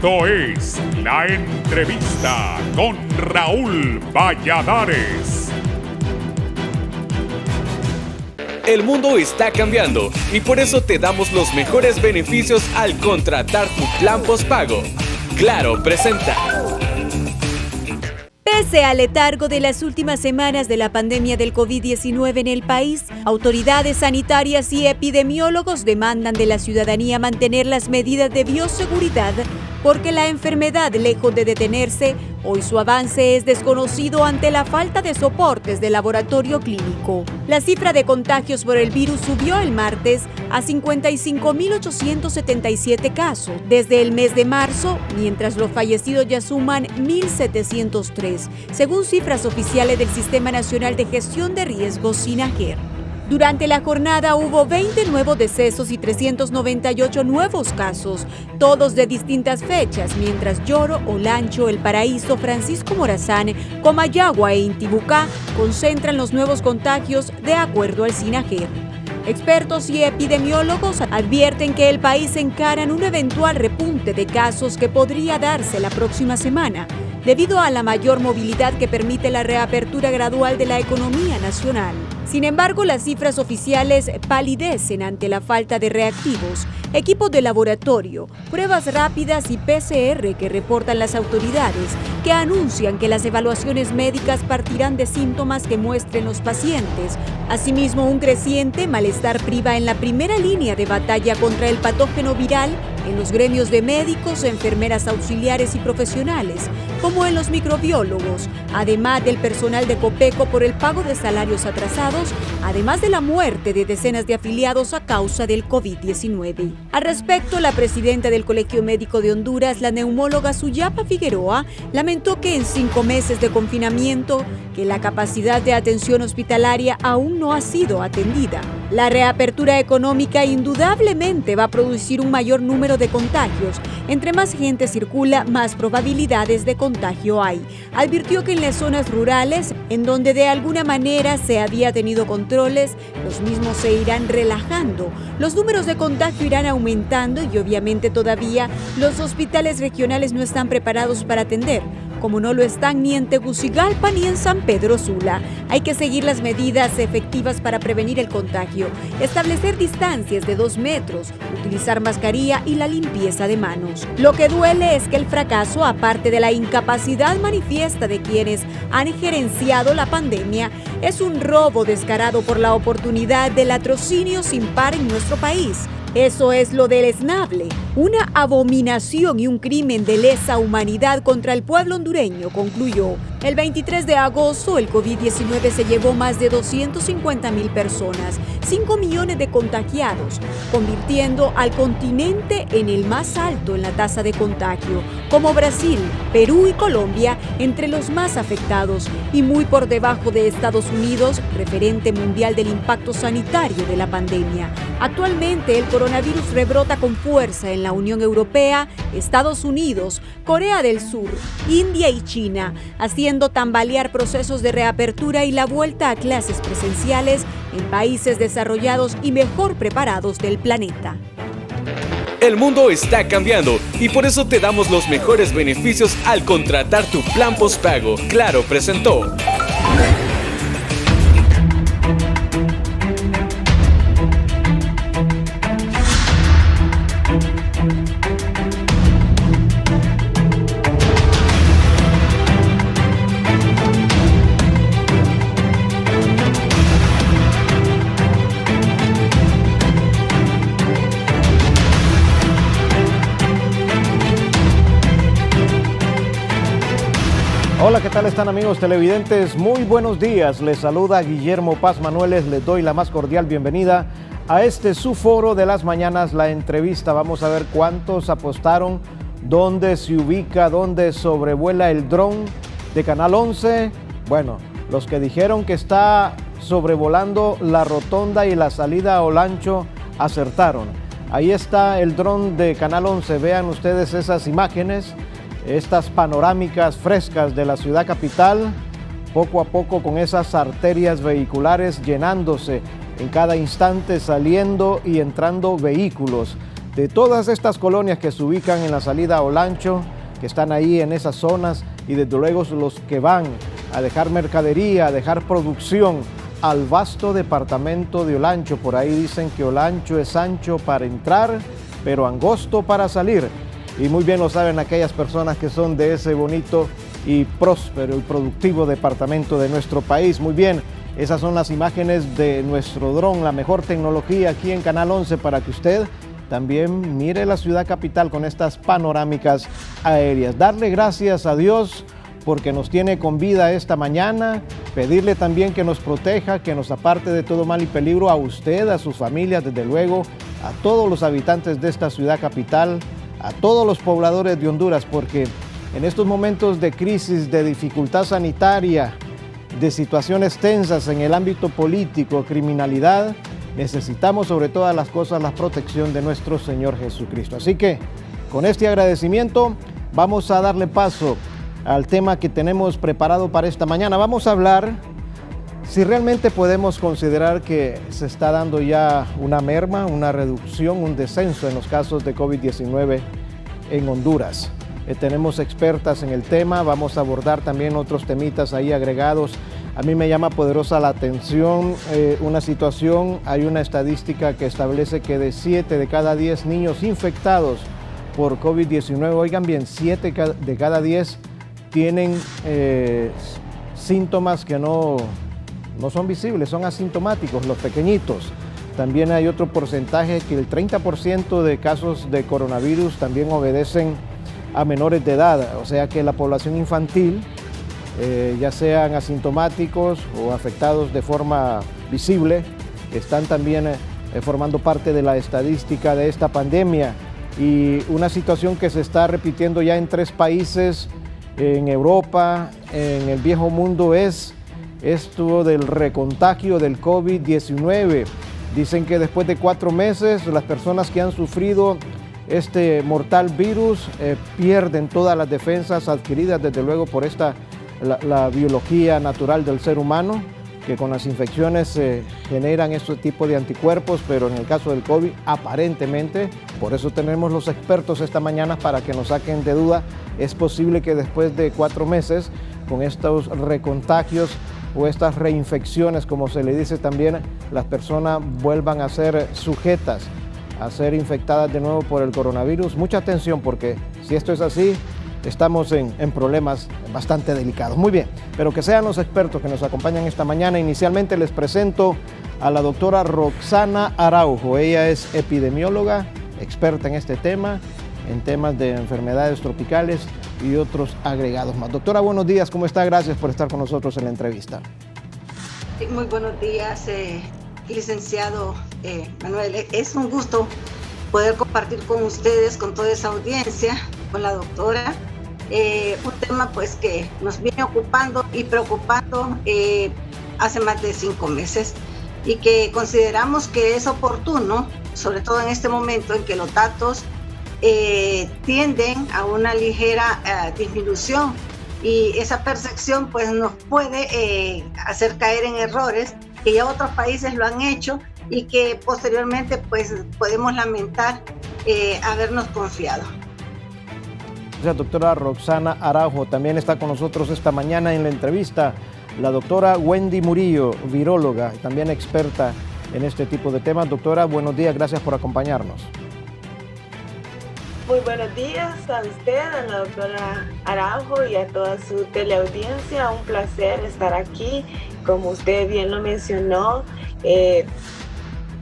Esto es La Entrevista con Raúl Valladares. El mundo está cambiando y por eso te damos los mejores beneficios al contratar tu plan postpago. Claro presenta. Pese al letargo de las últimas semanas de la pandemia del COVID-19 en el país, autoridades sanitarias y epidemiólogos demandan de la ciudadanía mantener las medidas de bioseguridad porque la enfermedad, lejos de detenerse, hoy su avance es desconocido ante la falta de soportes de laboratorio clínico. La cifra de contagios por el virus subió el martes a 55.877 casos desde el mes de marzo, mientras los fallecidos ya suman 1.703, según cifras oficiales del Sistema Nacional de Gestión de Riesgos SINAGER. Durante la jornada hubo 20 nuevos decesos y 398 nuevos casos, todos de distintas fechas, mientras Yoro, Olancho, El Paraíso, Francisco Morazán, Comayagua e Intibucá concentran los nuevos contagios de acuerdo al SINAGER. Expertos y epidemiólogos advierten que el país encara un eventual repunte de casos que podría darse la próxima semana, debido a la mayor movilidad que permite la reapertura gradual de la economía nacional. Sin embargo, las cifras oficiales palidecen ante la falta de reactivos, equipos de laboratorio, pruebas rápidas y PCR que reportan las autoridades, que anuncian que las evaluaciones médicas partirán de síntomas que muestren los pacientes. Asimismo, un creciente malestar priva en la primera línea de batalla contra el patógeno viral en los gremios de médicos, enfermeras auxiliares y profesionales, como en los microbiólogos, además del personal de Copeco por el pago de salarios atrasados, además de la muerte de decenas de afiliados a causa del COVID-19. Al respecto, la presidenta del Colegio Médico de Honduras, la neumóloga Suyapa Figueroa, lamentó que en 5 meses de confinamiento, que la capacidad de atención hospitalaria aún no ha sido atendida. La reapertura económica indudablemente va a producir un mayor número de contagios. Entre más gente circula, más probabilidades de contagio hay. Advirtió que en las zonas rurales, en donde de alguna manera se había tenido controles, los mismos se irán relajando. Los números de contagio irán aumentando y obviamente todavía los hospitales regionales no están preparados para atender, como no lo están ni en Tegucigalpa ni en San Pedro Sula. Hay que seguir las medidas efectivas para prevenir el contagio, establecer distancias de 2 metros, utilizar mascarilla y la limpieza de manos. Lo que duele es que el fracaso, aparte de la incapacidad manifiesta de quienes han gerenciado la pandemia, es un robo descarado por la oportunidad del latrocinio sin par en nuestro país. Eso es lo deleznable, una abominación y un crimen de lesa humanidad contra el pueblo hondureño, concluyó. El 23 de agosto, el COVID-19 se llevó más de 250,000 personas, 5 millones de contagiados, convirtiendo al continente en el más alto en la tasa de contagio, como Brasil, Perú y Colombia entre los más afectados y muy por debajo de Estados Unidos, referente mundial del impacto sanitario de la pandemia. Actualmente, el coronavirus rebrota con fuerza en la Unión Europea, Estados Unidos, Corea del Sur, India y China, haciendo tambalear procesos de reapertura y la vuelta a clases presenciales en países desarrollados y mejor preparados del planeta. El mundo está cambiando y por eso te damos los mejores beneficios al contratar tu plan postpago. Claro presentó. Hola, ¿qué tal están amigos televidentes? Muy buenos días, les saluda Guillermo Paz Manueles, les doy la más cordial bienvenida a este su foro de las mañanas, La Entrevista. Vamos a ver cuántos apostaron, dónde se ubica, dónde sobrevuela el dron de Canal 11. Bueno, los que dijeron que está sobrevolando la rotonda y la salida a Olancho acertaron. Ahí está el dron de Canal 11, vean ustedes esas imágenes. Estas panorámicas frescas de la ciudad capital, poco a poco con esas arterias vehiculares llenándose en cada instante, saliendo y entrando vehículos. de todas estas colonias que se ubican en la salida a Olancho, que están ahí en esas zonas, y desde luego los que van a dejar mercadería, a dejar producción al vasto departamento de Olancho. Por ahí dicen que Olancho es ancho para entrar, pero angosto para salir. Y muy bien lo saben aquellas personas que son de ese bonito y próspero y productivo departamento de nuestro país. Muy bien, esas son las imágenes de nuestro dron, la mejor tecnología aquí en Canal 11 para que usted también mire la ciudad capital con estas panorámicas aéreas. Darle gracias a Dios porque nos tiene con vida esta mañana, pedirle también que nos proteja, que nos aparte de todo mal y peligro, a usted, a sus familias, desde luego, a todos los habitantes de esta ciudad capital, a todos los pobladores de Honduras, porque en estos momentos de crisis, de dificultad sanitaria, de situaciones tensas en el ámbito político, criminalidad, necesitamos sobre todas las cosas la protección de nuestro Señor Jesucristo. Así que con este agradecimiento vamos a darle paso al tema que tenemos preparado para esta mañana. Vamos a hablar si realmente podemos considerar que se está dando ya una merma, una reducción, un descenso en los casos de COVID-19 en Honduras. Tenemos expertas en el tema, vamos a abordar también otros temitas ahí agregados. A mí me llama poderosa la atención una situación, hay una estadística que establece que de 7 de cada 10 niños infectados por COVID-19, oigan bien, 7 de cada 10 tienen síntomas que no son visibles, son asintomáticos, los pequeñitos. También hay otro porcentaje que el 30% de casos de coronavirus también obedecen a menores de edad, o sea que la población infantil, ya sean asintomáticos o afectados de forma visible, están también formando parte de la estadística de esta pandemia. Y una situación que se está repitiendo ya en 3 países en Europa, en el viejo mundo, es esto del recontagio del COVID-19. Dicen que después de 4 meses, las personas que han sufrido este mortal virus pierden todas las defensas adquiridas, desde luego, por la biología natural del ser humano, que con las infecciones se generan este tipo de anticuerpos, pero en el caso del COVID, aparentemente, por eso tenemos los expertos esta mañana para que nos saquen de duda, es posible que después de 4 meses, con estos recontagios o estas reinfecciones, como se le dice también, las personas vuelvan a ser sujetas a ser infectadas de nuevo por el coronavirus. Mucha atención, porque si esto es así, estamos en problemas bastante delicados. Muy bien, pero que sean los expertos que nos acompañan esta mañana. Inicialmente les presento a la doctora Roxana Araujo. Ella es epidemióloga, experta en este tema, en temas de enfermedades tropicales y otros agregados más. Doctora, buenos días, ¿cómo está? Gracias por estar con nosotros en la entrevista. Muy buenos días, licenciado Manuel. Es un gusto poder compartir con ustedes, con toda esa audiencia, con la doctora, un tema pues que nos viene ocupando y preocupando hace más de 5 meses y que consideramos que es oportuno, sobre todo en este momento en que los datos tienden a una ligera disminución, y esa percepción pues nos puede hacer caer en errores que ya otros países lo han hecho y que posteriormente pues podemos lamentar habernos confiado. La doctora Roxana Araujo también está con nosotros esta mañana en la entrevista. La doctora Wendy Murillo, viróloga, también experta en este tipo de temas. Doctora, buenos días, gracias por acompañarnos. Muy buenos días a usted, a la doctora Araujo y a toda su teleaudiencia. Un placer estar aquí, como usted bien lo mencionó,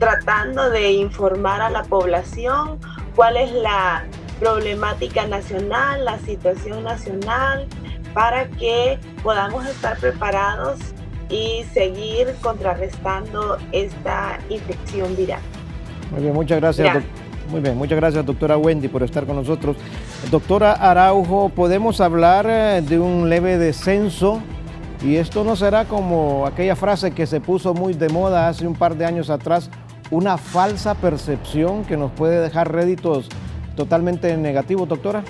tratando de informar a la población cuál es la problemática nacional, la situación nacional, para que podamos estar preparados y seguir contrarrestando esta infección viral. Muy bien, muchas gracias. Muy bien, muchas gracias, doctora Wendy, por estar con nosotros. Doctora Araujo, ¿podemos hablar de un leve descenso? Y esto no será como aquella frase que se puso muy de moda hace un par de años atrás, una falsa percepción que nos puede dejar réditos totalmente negativos, doctora.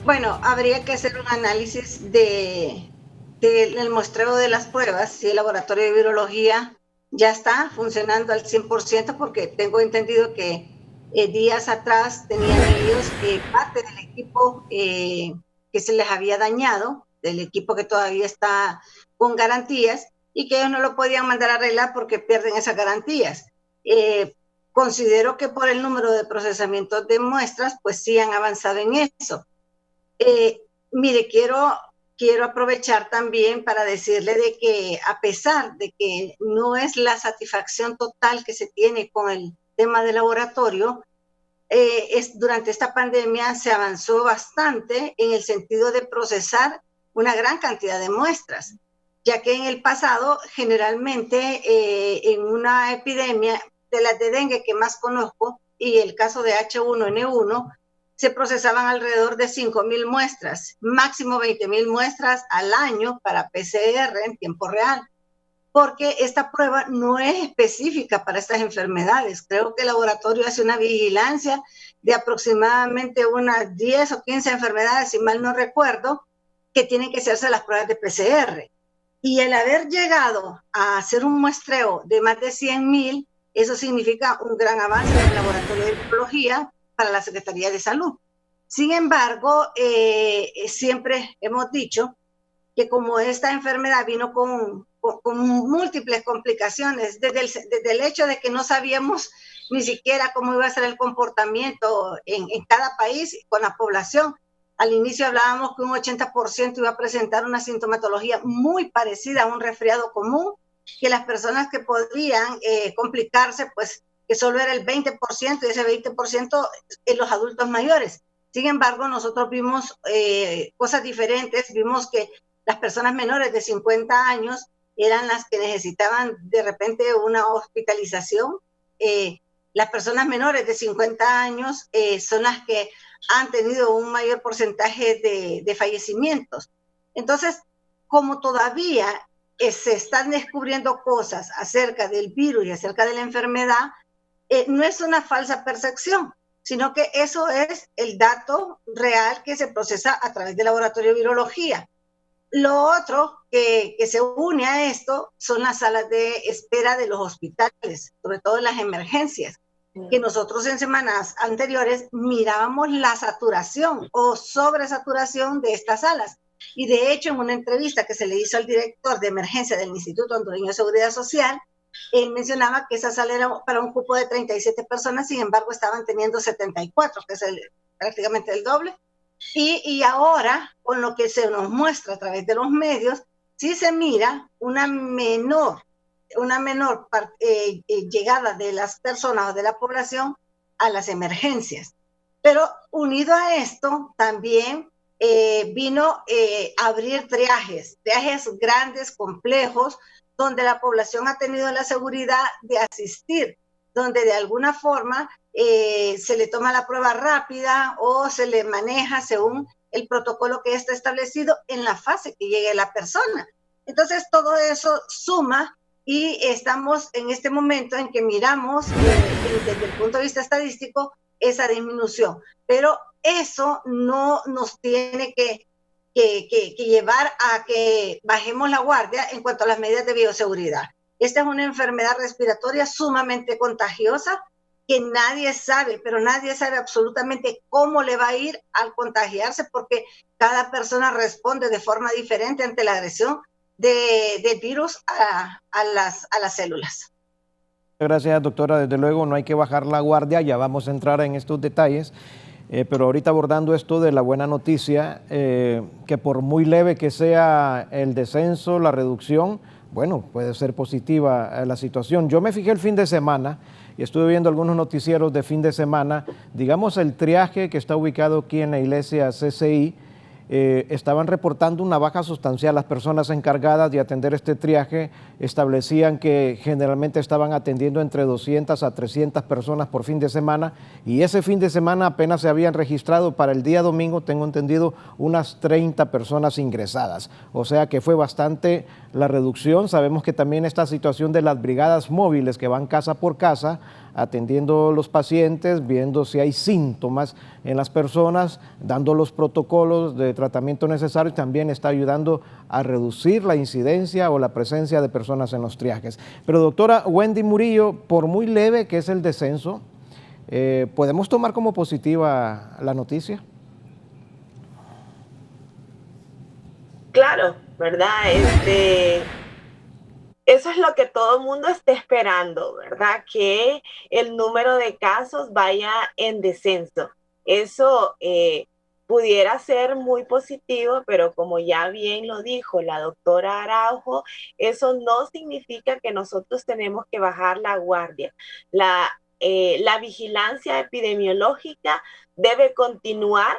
Bueno, habría que hacer un análisis del muestreo de las pruebas, si el laboratorio de virología ya está funcionando al 100%, porque tengo entendido que días atrás tenían ellos parte del equipo que se les había dañado, del equipo que todavía está con garantías, y que ellos no lo podían mandar a arreglar porque pierden esas garantías. Considero que por el número de procesamientos de muestras, pues sí han avanzado en eso. Mire, quiero aprovechar también para decirle de que a pesar de que no es la satisfacción total que se tiene con el tema del laboratorio, durante esta pandemia se avanzó bastante en el sentido de procesar una gran cantidad de muestras, ya que en el pasado generalmente en una epidemia de las de dengue que más conozco y el caso de H1N1, se procesaban alrededor de 5,000 muestras, máximo 20,000 muestras al año para PCR en tiempo real, porque esta prueba no es específica para estas enfermedades. Creo que el laboratorio hace una vigilancia de aproximadamente unas 10 o 15 enfermedades, si mal no recuerdo, que tienen que hacerse las pruebas de PCR. Y el haber llegado a hacer un muestreo de más de 100,000, eso significa un gran avance en el laboratorio de virología para la Secretaría de Salud. Sin embargo, siempre hemos dicho que como esta enfermedad vino con múltiples complicaciones, desde el hecho de que no sabíamos ni siquiera cómo iba a ser el comportamiento en cada país con la población. Al inicio hablábamos que un 80% iba a presentar una sintomatología muy parecida a un resfriado común, que las personas que podrían complicarse, pues que solo era el 20% y ese 20% en los adultos mayores. Sin embargo, nosotros vimos cosas diferentes, vimos que las personas menores de 50 años eran las que necesitaban de repente una hospitalización. Las personas menores de 50 años son las que han tenido un mayor porcentaje de fallecimientos. Entonces, como todavía se están descubriendo cosas acerca del virus y acerca de la enfermedad, no es una falsa percepción, sino que eso es el dato real que se procesa a través del laboratorio de virología. Lo otro que se une a esto son las salas de espera de los hospitales, sobre todo en las emergencias, que nosotros en semanas anteriores mirábamos la saturación o sobresaturación de estas salas. Y de hecho, en una entrevista que se le hizo al director de emergencia del Instituto Hondureño de Seguridad Social, él mencionaba que esa sala era para un cupo de 37 personas, sin embargo estaban teniendo 74, que es prácticamente el doble. Y ahora, con lo que se nos muestra a través de los medios, sí se mira una menor llegada de las personas o de la población a las emergencias. Pero unido a esto, también vino a abrir triajes grandes, complejos, donde la población ha tenido la seguridad de asistir, donde de alguna forma se le toma la prueba rápida o se le maneja según el protocolo que está establecido en la fase que llegue la persona. Entonces todo eso suma y estamos en este momento en que miramos desde el punto de vista estadístico esa disminución, pero eso no nos tiene que llevar a que bajemos la guardia en cuanto a las medidas de bioseguridad. Esta es una enfermedad respiratoria sumamente contagiosa que nadie sabe, pero nadie sabe absolutamente cómo le va a ir al contagiarse, porque cada persona responde de forma diferente ante la agresión del virus a las células. Gracias, doctora. Desde luego no hay que bajar la guardia, ya vamos a entrar en estos detalles. Pero ahorita abordando esto de la buena noticia, que por muy leve que sea el descenso, la reducción, bueno, puede ser positiva la situación. Yo me fijé el fin de semana y estuve viendo algunos noticieros de fin de semana. Digamos, el triaje que está ubicado aquí en la iglesia CCI, estaban reportando una baja sustancial. Las personas encargadas de atender este triaje establecían que generalmente estaban atendiendo entre 200 a 300 personas por fin de semana, y ese fin de semana apenas se habían registrado para el día domingo, tengo entendido, unas 30 personas ingresadas. O sea que fue bastante la reducción. Sabemos que también esta situación de las brigadas móviles que van casa por casa atendiendo los pacientes, viendo si hay síntomas en las personas, dando los protocolos de tratamiento necesarios, también está ayudando a reducir la incidencia o la presencia de personas en los triajes. Pero doctora Wendy Murillo, por muy leve que es el descenso, ¿podemos tomar como positiva la noticia? Claro, ¿verdad? Eso es lo que todo el mundo está esperando, ¿verdad? Que el número de casos vaya en descenso. Eso pudiera ser muy positivo, pero como ya bien lo dijo la doctora Araujo, eso no significa que nosotros tenemos que bajar la guardia. La vigilancia epidemiológica debe continuar,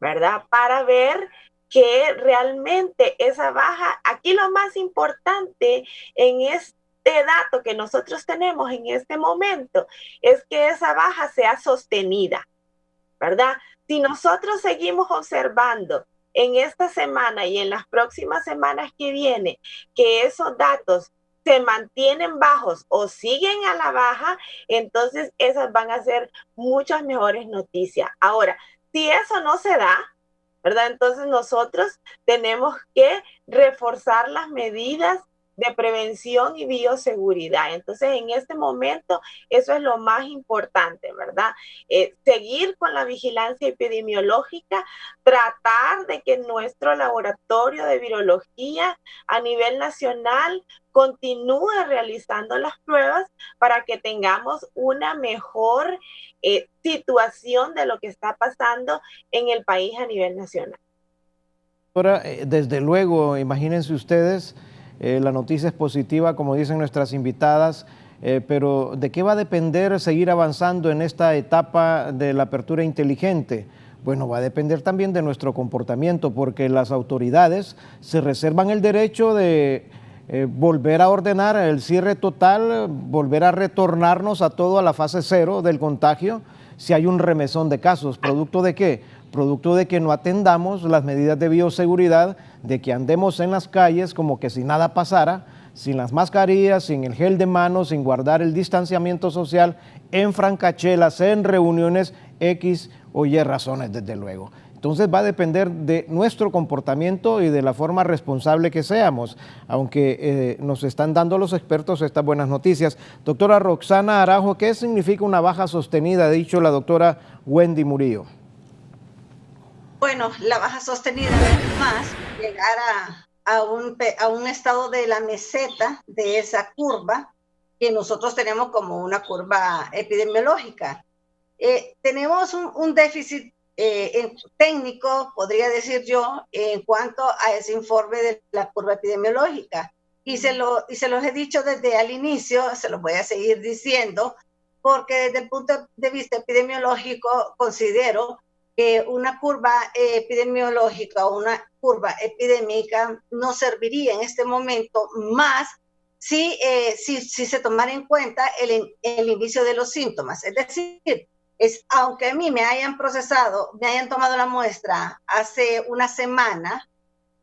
¿verdad? Para ver que realmente esa baja, aquí lo más importante en este dato que nosotros tenemos en este momento es que esa baja sea sostenida, ¿verdad? Si nosotros seguimos observando en esta semana y en las próximas semanas que vienen que esos datos se mantienen bajos o siguen a la baja, entonces esas van a ser muchas mejores noticias. Ahora, si eso no se da, ¿verdad? Entonces nosotros tenemos que reforzar las medidas de prevención y bioseguridad. Entonces, en este momento, eso es lo más importante, ¿verdad? Seguir con la vigilancia epidemiológica, tratar de que nuestro laboratorio de virología a nivel nacional continúe realizando las pruebas para que tengamos una mejor situación de lo que está pasando en el país a nivel nacional. Ahora, desde luego, imagínense ustedes, la noticia es positiva, como dicen nuestras invitadas, pero ¿de qué va a depender seguir avanzando en esta etapa de la apertura inteligente? Bueno, va a depender también de nuestro comportamiento, porque las autoridades se reservan el derecho de volver a ordenar el cierre total, volver a retornarnos a todo a la fase 0 del contagio, si hay un remesón de casos. ¿Producto de qué? Producto de que no atendamos las medidas de bioseguridad, de que andemos en las calles como que si nada pasara, sin las mascarillas, sin el gel de manos, sin guardar el distanciamiento social, en francachelas, en reuniones X o Y razones, desde luego. Entonces va a depender de nuestro comportamiento y de la forma responsable que seamos, aunque nos están dando los expertos estas buenas noticias. Doctora Roxana Araujo, ¿qué significa una baja sostenida? Ha dicho la doctora Wendy Murillo. Bueno, la baja sostenida es más llegar a un estado de la meseta de esa curva que nosotros tenemos como una curva epidemiológica. Tenemos un déficit técnico, podría decir yo, en cuanto a ese informe de la curva epidemiológica. Y se los he dicho desde el inicio, se los voy a seguir diciendo, porque desde el punto de vista epidemiológico considero que una curva epidemiológica o una curva epidémica no serviría en este momento más si se tomara en cuenta el inicio de los síntomas. Es decir, aunque a mí me hayan tomado la muestra hace una semana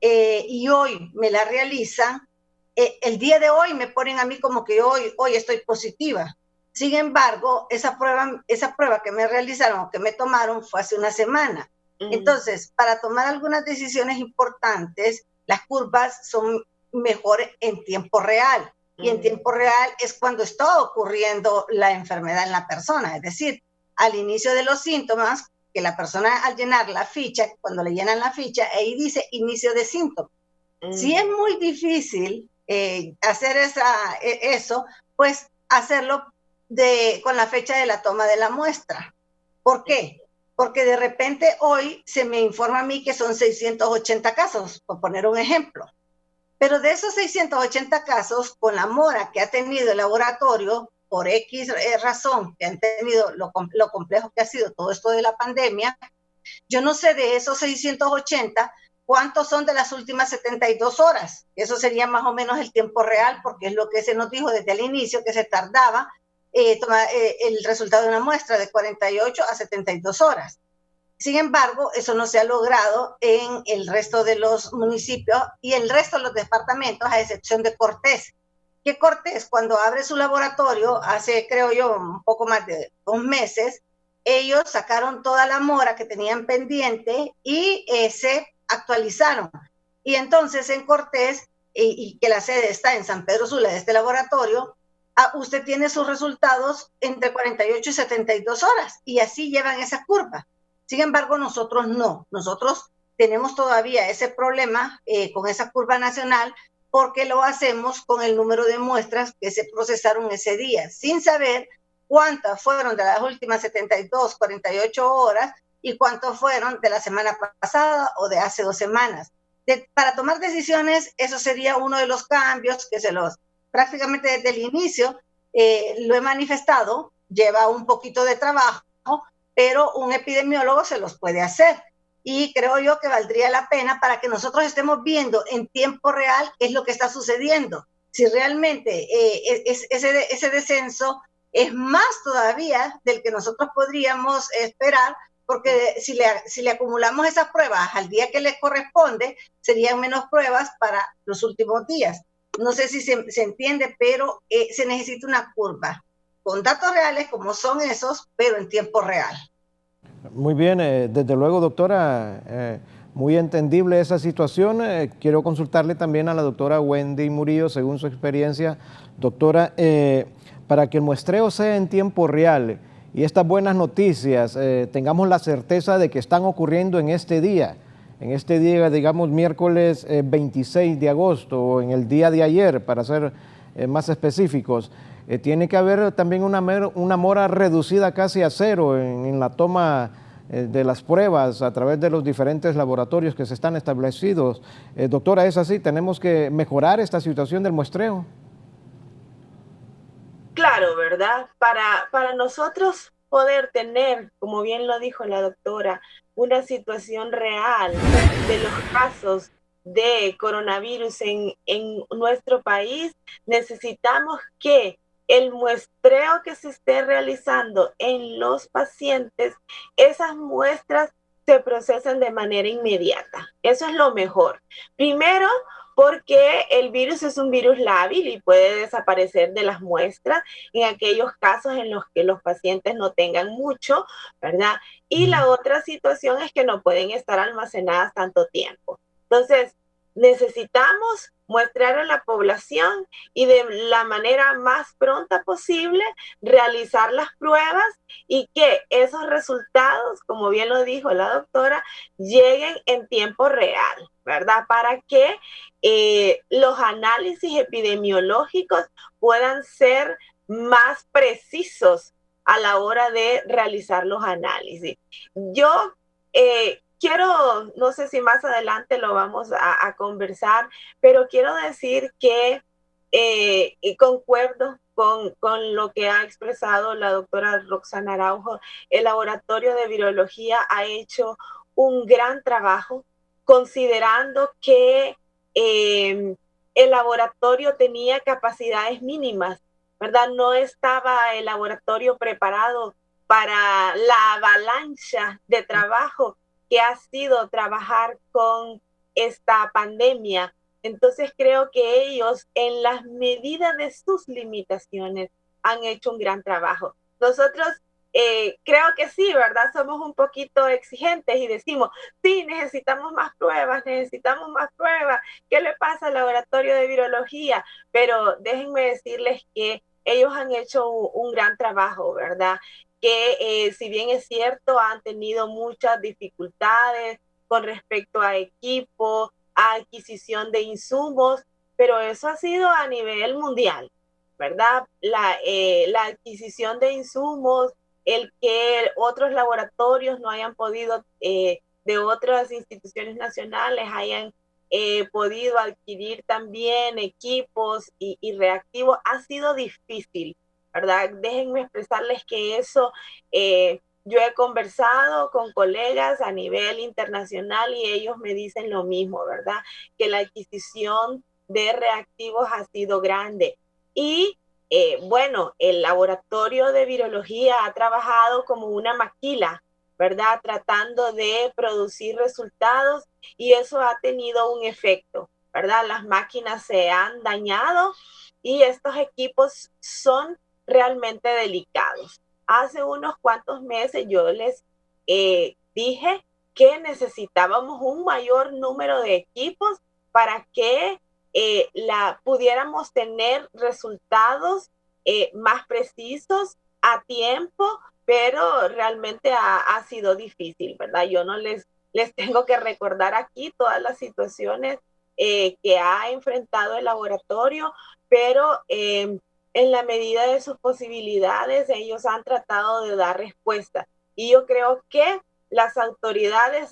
y hoy me la realizan, el día de hoy me ponen a mí como que hoy estoy positiva. Sin embargo, esa prueba que me realizaron, que me tomaron, fue hace una semana. Entonces, para tomar algunas decisiones importantes, las curvas son mejores en tiempo real. Y en tiempo real es cuando está ocurriendo la enfermedad en la persona. Es decir, al inicio de los síntomas, que la persona al llenar la ficha, cuando le llenan la ficha, ahí dice inicio de síntomas. Si es muy difícil hacer eso, pues hacerlo con la fecha de la toma de la muestra. ¿Por qué? Porque de repente hoy se me informa a mí que son 680 casos, por poner un ejemplo. Pero de esos 680 casos, con la mora que ha tenido el laboratorio, por X razón, que han tenido lo complejo que ha sido todo esto de la pandemia, yo no sé de esos 680 cuántos son de las últimas 72 horas. Eso sería más o menos el tiempo real, porque es lo que se nos dijo desde el inicio, que se tardaba tomar el resultado de una muestra de 48 a 72 horas. Sin embargo, eso no se ha logrado en el resto de los municipios y el resto de los departamentos, a excepción de Cortés. Que Cortés, cuando abre su laboratorio, hace, creo yo, un poco más de 2 meses, ellos sacaron toda la mora que tenían pendiente y se actualizaron. Y entonces en Cortés, y que la sede está en San Pedro Sula de este laboratorio, usted tiene sus resultados entre 48 y 72 horas y así llevan esa curva. Sin embargo, nosotros no. Nosotros tenemos todavía ese problema con esa curva nacional porque lo hacemos con el número de muestras que se procesaron ese día, sin saber cuántas fueron de las últimas 72, 48 horas y cuántos fueron de la semana pasada o de hace 2 semanas. Para tomar decisiones, eso sería uno de los cambios que prácticamente desde el inicio lo he manifestado, lleva un poquito de trabajo, pero un epidemiólogo se los puede hacer. Y creo yo que valdría la pena para que nosotros estemos viendo en tiempo real qué es lo que está sucediendo. Si realmente ese descenso es más todavía del que nosotros podríamos esperar, porque si le acumulamos esas pruebas al día que le corresponde, serían menos pruebas para los últimos días. No sé si se entiende, pero se necesita una curva con datos reales como son esos, pero en tiempo real. Muy bien, desde luego, doctora, muy entendible esa situación. Quiero consultarle también a la doctora Wendy Murillo, según su experiencia. Doctora, para que el muestreo sea en tiempo real y estas buenas noticias tengamos la certeza de que están ocurriendo en este día, digamos, miércoles 26 de agosto, o en el día de ayer, para ser más específicos, tiene que haber también una mora reducida casi a cero en la toma de las pruebas a través de los diferentes laboratorios que se están establecidos. Doctora, ¿es así? ¿Tenemos que mejorar esta situación del muestreo? Claro, ¿verdad? Para nosotros poder tener, como bien lo dijo la doctora, una situación real de los casos de coronavirus en nuestro país, necesitamos que el muestreo que se esté realizando en los pacientes, esas muestras se procesen de manera inmediata. Eso es lo mejor. Primero, porque el virus es un virus lábil y puede desaparecer de las muestras en aquellos casos en los que los pacientes no tengan mucho, ¿verdad? Y la otra situación es que no pueden estar almacenadas tanto tiempo. Entonces, necesitamos muestrar a la población y de la manera más pronta posible realizar las pruebas y que esos resultados, como bien lo dijo la doctora, lleguen en tiempo real, ¿verdad? Para que los análisis epidemiológicos puedan ser más precisos a la hora de realizar los análisis. Yo quiero, no sé si más adelante lo vamos a conversar, pero quiero decir que concuerdo con lo que ha expresado la doctora Roxana Araujo. El laboratorio de virología ha hecho un gran trabajo, considerando que el laboratorio tenía capacidades mínimas, ¿verdad? No estaba el laboratorio preparado para la avalancha de trabajo que ha sido trabajar con esta pandemia. Entonces creo que ellos, en las medidas de sus limitaciones, han hecho un gran trabajo. Nosotros creo que sí, ¿verdad? Somos un poquito exigentes y decimos, sí, necesitamos más pruebas. ¿Qué le pasa al laboratorio de virología? Pero déjenme decirles que ellos han hecho un gran trabajo, ¿verdad? Que si bien es cierto, han tenido muchas dificultades con respecto a equipo, a adquisición de insumos, pero eso ha sido a nivel mundial, ¿verdad? La adquisición de insumos, el que otros laboratorios no hayan podido, de otras instituciones nacionales, hayan podido adquirir también equipos y reactivos, ha sido difícil, ¿verdad? Déjenme expresarles que eso, yo he conversado con colegas a nivel internacional y ellos me dicen lo mismo, ¿verdad? Que la adquisición de reactivos ha sido grande. Y bueno, el laboratorio de virología ha trabajado como una maquila, ¿verdad? Tratando de producir resultados y eso ha tenido un efecto, ¿verdad? Las máquinas se han dañado y estos equipos son realmente delicados. Hace unos cuantos meses yo les dije que necesitábamos un mayor número de equipos para que pudiéramos tener resultados más precisos a tiempo, pero realmente ha sido difícil, ¿verdad? Yo no les tengo que recordar aquí todas las situaciones que ha enfrentado el laboratorio, pero en la medida de sus posibilidades, ellos han tratado de dar respuesta. Y yo creo que las autoridades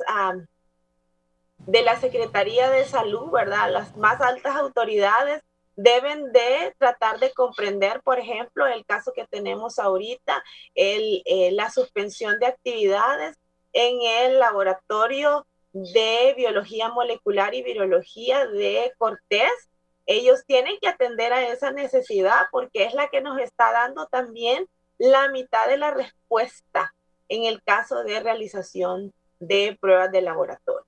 de la Secretaría de Salud, ¿verdad? Las más altas autoridades deben de tratar de comprender, por ejemplo, el caso que tenemos ahorita, la suspensión de actividades en el laboratorio de biología molecular y virología de Cortés. Ellos tienen que atender a esa necesidad porque es la que nos está dando también la mitad de la respuesta en el caso de realización de pruebas de laboratorio.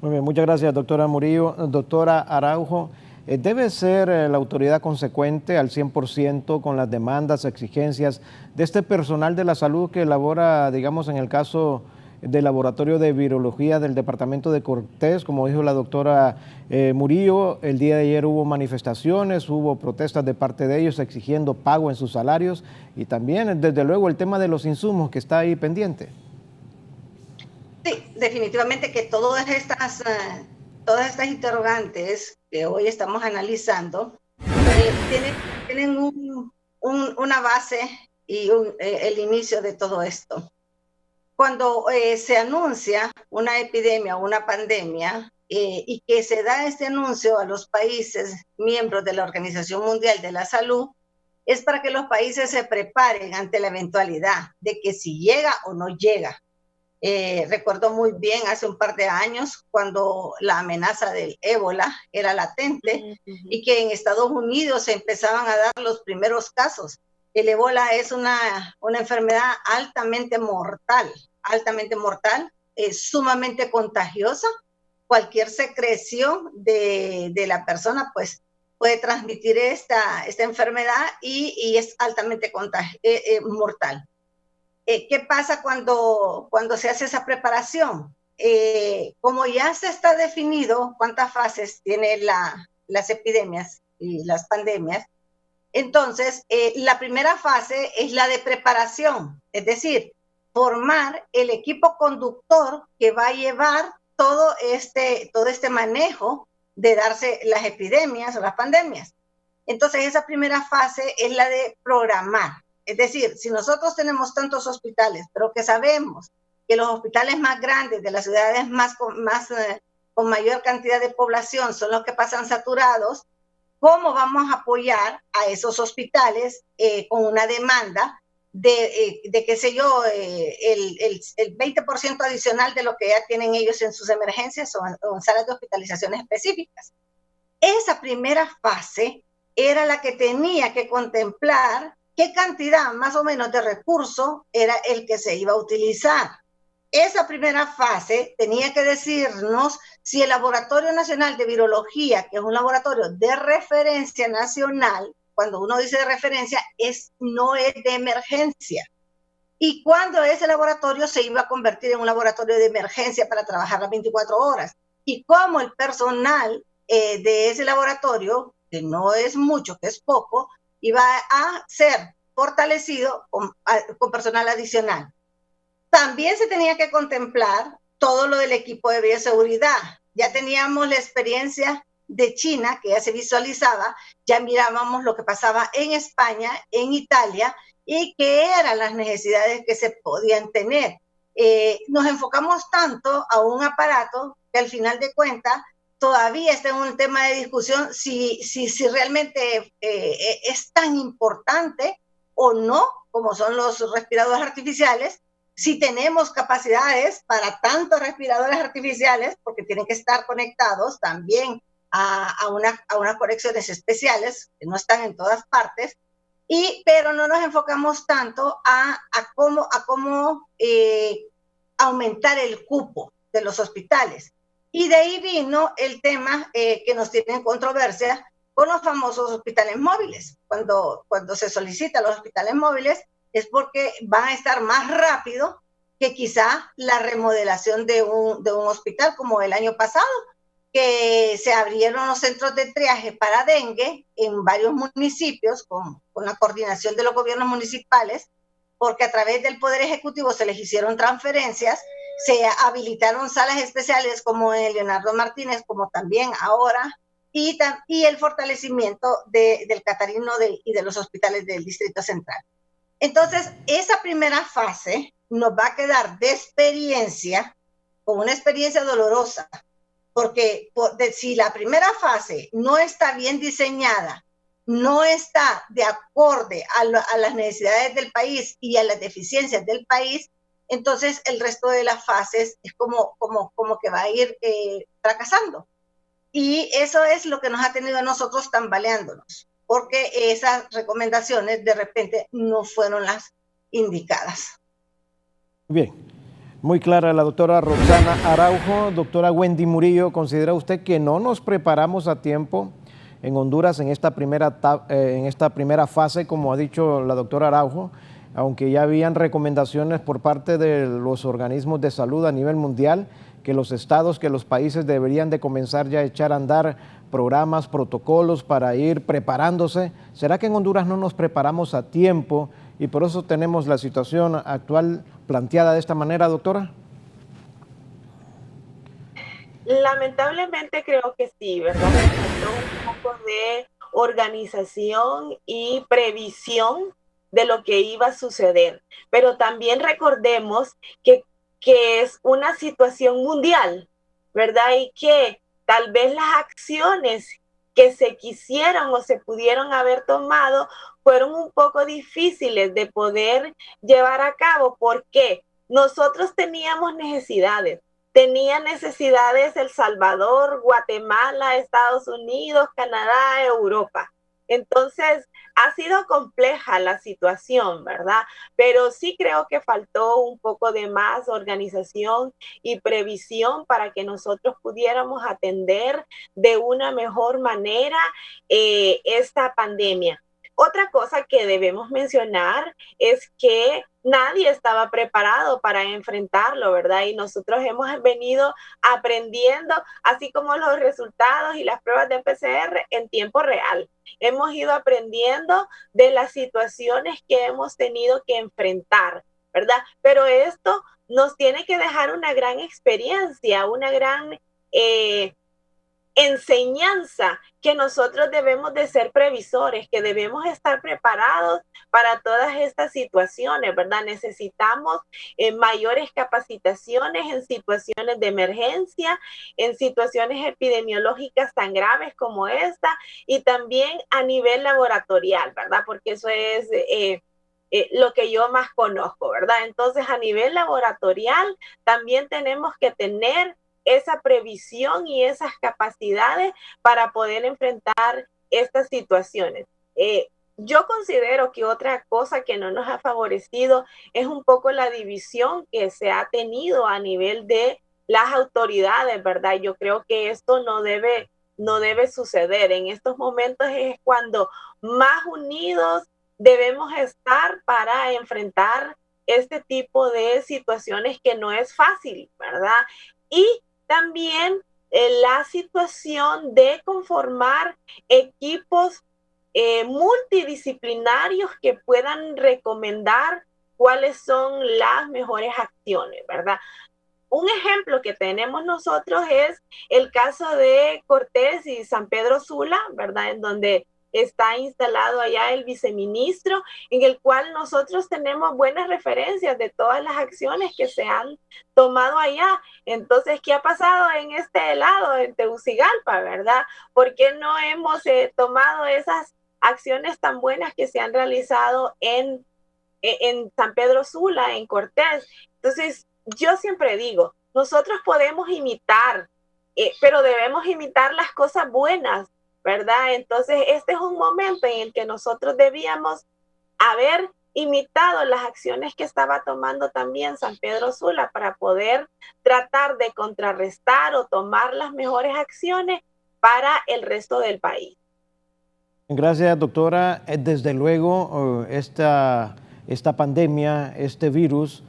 Muy bien, muchas gracias, doctora Murillo. Doctora Araujo, ¿debe ser la autoridad consecuente al 100% con las demandas, exigencias de este personal de la salud que elabora, digamos, en el caso del Laboratorio de Virología del Departamento de Cortés? Como dijo la doctora Murillo, el día de ayer hubo manifestaciones, hubo protestas de parte de ellos exigiendo pago en sus salarios y también, desde luego, el tema de los insumos que está ahí pendiente. Sí, definitivamente que todas estas interrogantes que hoy estamos analizando tienen una base y el inicio de todo esto. Cuando se anuncia una epidemia o una pandemia y que se da este anuncio a los países miembros de la Organización Mundial de la Salud, es para que los países se preparen ante la eventualidad de que si llega o no llega. Recuerdo muy bien hace un par de años cuando la amenaza del ébola era latente y que en Estados Unidos se empezaban a dar los primeros casos. El ébola es una enfermedad altamente mortal, sumamente contagiosa. Cualquier secreción de la persona pues puede transmitir esta enfermedad y es altamente mortal. ¿Qué pasa cuando se hace esa preparación? Como ya se está definido cuántas fases tiene las epidemias y las pandemias, entonces la primera fase es la de preparación, es decir, formar el equipo conductor que va a llevar todo este manejo de darse las epidemias o las pandemias. Entonces esa primera fase es la de programar. Es decir, si nosotros tenemos tantos hospitales, pero que sabemos que los hospitales más grandes de las ciudades con mayor cantidad de población son los que pasan saturados, ¿cómo vamos a apoyar a esos hospitales con una demanda de qué sé yo, el 20% adicional de lo que ya tienen ellos en sus emergencias o en salas de hospitalizaciones específicas? Esa primera fase era la que tenía que contemplar qué cantidad más o menos de recurso era el que se iba a utilizar. Esa primera fase tenía que decirnos si el Laboratorio Nacional de Virología, que es un laboratorio de referencia nacional, cuando uno dice de referencia, no es de emergencia. Y cuando ese laboratorio se iba a convertir en un laboratorio de emergencia para trabajar las 24 horas. Y cómo el personal de ese laboratorio, que no es mucho, que es poco, iba a ser fortalecido con personal adicional. También se tenía que contemplar todo lo del equipo de bioseguridad. Ya teníamos la experiencia de China, que ya se visualizaba, ya mirábamos lo que pasaba en España, en Italia, y qué eran las necesidades que se podían tener. Nos enfocamos tanto a un aparato que al final de cuentas todavía está en un tema de discusión si realmente es tan importante o no, como son los respiradores artificiales, si tenemos capacidades para tantos respiradores artificiales, porque tienen que estar conectados también a unas conexiones especiales que no están en todas partes, pero no nos enfocamos tanto a cómo aumentar el cupo de los hospitales. Y de ahí vino el tema que nos tiene en controversia con los famosos hospitales móviles. Cuando se solicitan los hospitales móviles es porque van a estar más rápido que quizá la remodelación de un hospital como el año pasado, que se abrieron los centros de triaje para dengue en varios municipios con la coordinación de los gobiernos municipales, porque a través del Poder Ejecutivo se les hicieron transferencias, se habilitaron salas especiales como en Leonardo Martínez, como también ahora, y el fortalecimiento del Catarino y de los hospitales del Distrito Central. Entonces, esa primera fase nos va a quedar de experiencia, con una experiencia dolorosa, porque si la primera fase no está bien diseñada, no está de acorde a las necesidades del país y a las deficiencias del país, entonces el resto de las fases es como que va a ir fracasando. Y eso es lo que nos ha tenido a nosotros tambaleándonos, porque esas recomendaciones de repente no fueron las indicadas. Bien, muy clara la doctora Roxana Araujo. Doctora Wendy Murillo, ¿considera usted que no nos preparamos a tiempo en Honduras en esta primera fase, como ha dicho la doctora Araujo, aunque ya habían recomendaciones por parte de los organismos de salud a nivel mundial, que los estados, que los países deberían de comenzar ya a echar a andar programas, protocolos para ir preparándose? ¿Será que en Honduras no nos preparamos a tiempo y por eso tenemos la situación actual planteada de esta manera, doctora? Lamentablemente creo que sí, ¿verdad? Un poco de organización y previsión de lo que iba a suceder. Pero también recordemos que es una situación mundial, ¿verdad? Y que tal vez las acciones que se quisieron o se pudieron haber tomado fueron un poco difíciles de poder llevar a cabo, porque nosotros teníamos necesidades. Tenía necesidades El Salvador, Guatemala, Estados Unidos, Canadá, Europa. Entonces, ha sido compleja la situación, ¿verdad? Pero sí creo que faltó un poco de más organización y previsión para que nosotros pudiéramos atender de una mejor manera esta pandemia. Otra cosa que debemos mencionar es que nadie estaba preparado para enfrentarlo, ¿verdad? Y nosotros hemos venido aprendiendo, así como los resultados y las pruebas de PCR en tiempo real. Hemos ido aprendiendo de las situaciones que hemos tenido que enfrentar, ¿verdad? Pero esto nos tiene que dejar una gran experiencia, una gran enseñanza, que nosotros debemos de ser previsores, que debemos estar preparados para todas estas situaciones, ¿verdad? Necesitamos mayores capacitaciones en situaciones de emergencia, en situaciones epidemiológicas tan graves como esta, y también a nivel laboratorial, ¿verdad? Porque eso es lo que yo más conozco, ¿verdad? Entonces, a nivel laboratorial también tenemos que tener esa previsión y esas capacidades para poder enfrentar estas situaciones. Yo considero que otra cosa que no nos ha favorecido es un poco la división que se ha tenido a nivel de las autoridades, ¿verdad? Yo creo que esto no debe suceder. En estos momentos es cuando más unidos debemos estar para enfrentar este tipo de situaciones que no es fácil, ¿verdad? Y también la situación de conformar equipos multidisciplinarios que puedan recomendar cuáles son las mejores acciones, ¿verdad? Un ejemplo que tenemos nosotros es el caso de Cortés y San Pedro Sula, ¿verdad? En donde está instalado allá el viceministro, en el cual nosotros tenemos buenas referencias de todas las acciones que se han tomado allá. Entonces, ¿qué ha pasado en este lado, en Tegucigalpa, verdad? ¿Por qué no hemos tomado esas acciones tan buenas que se han realizado en San Pedro Sula, en Cortés? Entonces, yo siempre digo, nosotros podemos imitar, pero debemos imitar las cosas buenas, ¿verdad? Entonces, este es un momento en el que nosotros debíamos haber imitado las acciones que estaba tomando también San Pedro Sula para poder tratar de contrarrestar o tomar las mejores acciones para el resto del país. Gracias, doctora. Desde luego, esta pandemia, este virus,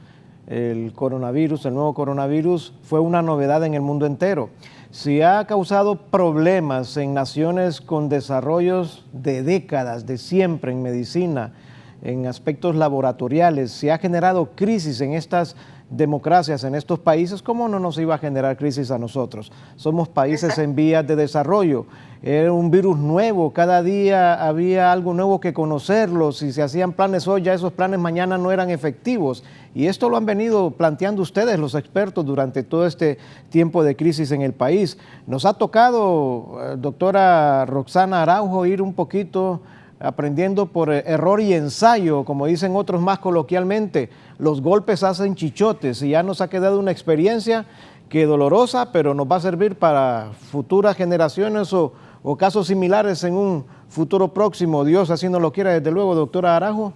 el coronavirus, el nuevo coronavirus, fue una novedad en el mundo entero. Si ha causado problemas en naciones con desarrollos de décadas, de siempre en medicina, en aspectos laboratoriales, si ha generado crisis en estas democracias, en estos países, ¿cómo no nos iba a generar crisis a nosotros? Somos países en vías de desarrollo, era un virus nuevo, cada día había algo nuevo que conocerlo, si se hacían planes hoy, ya esos planes mañana no eran efectivos, y esto lo han venido planteando ustedes, los expertos, durante todo este tiempo de crisis en el país. Nos ha tocado, doctora Roxana Araujo, ir un poquito aprendiendo por error y ensayo, como dicen otros más coloquialmente. Los golpes hacen chichotes y ya nos ha quedado una experiencia que dolorosa, pero nos va a servir para futuras generaciones o casos similares en un futuro próximo. Dios así nos lo quiera, desde luego, doctora Araujo.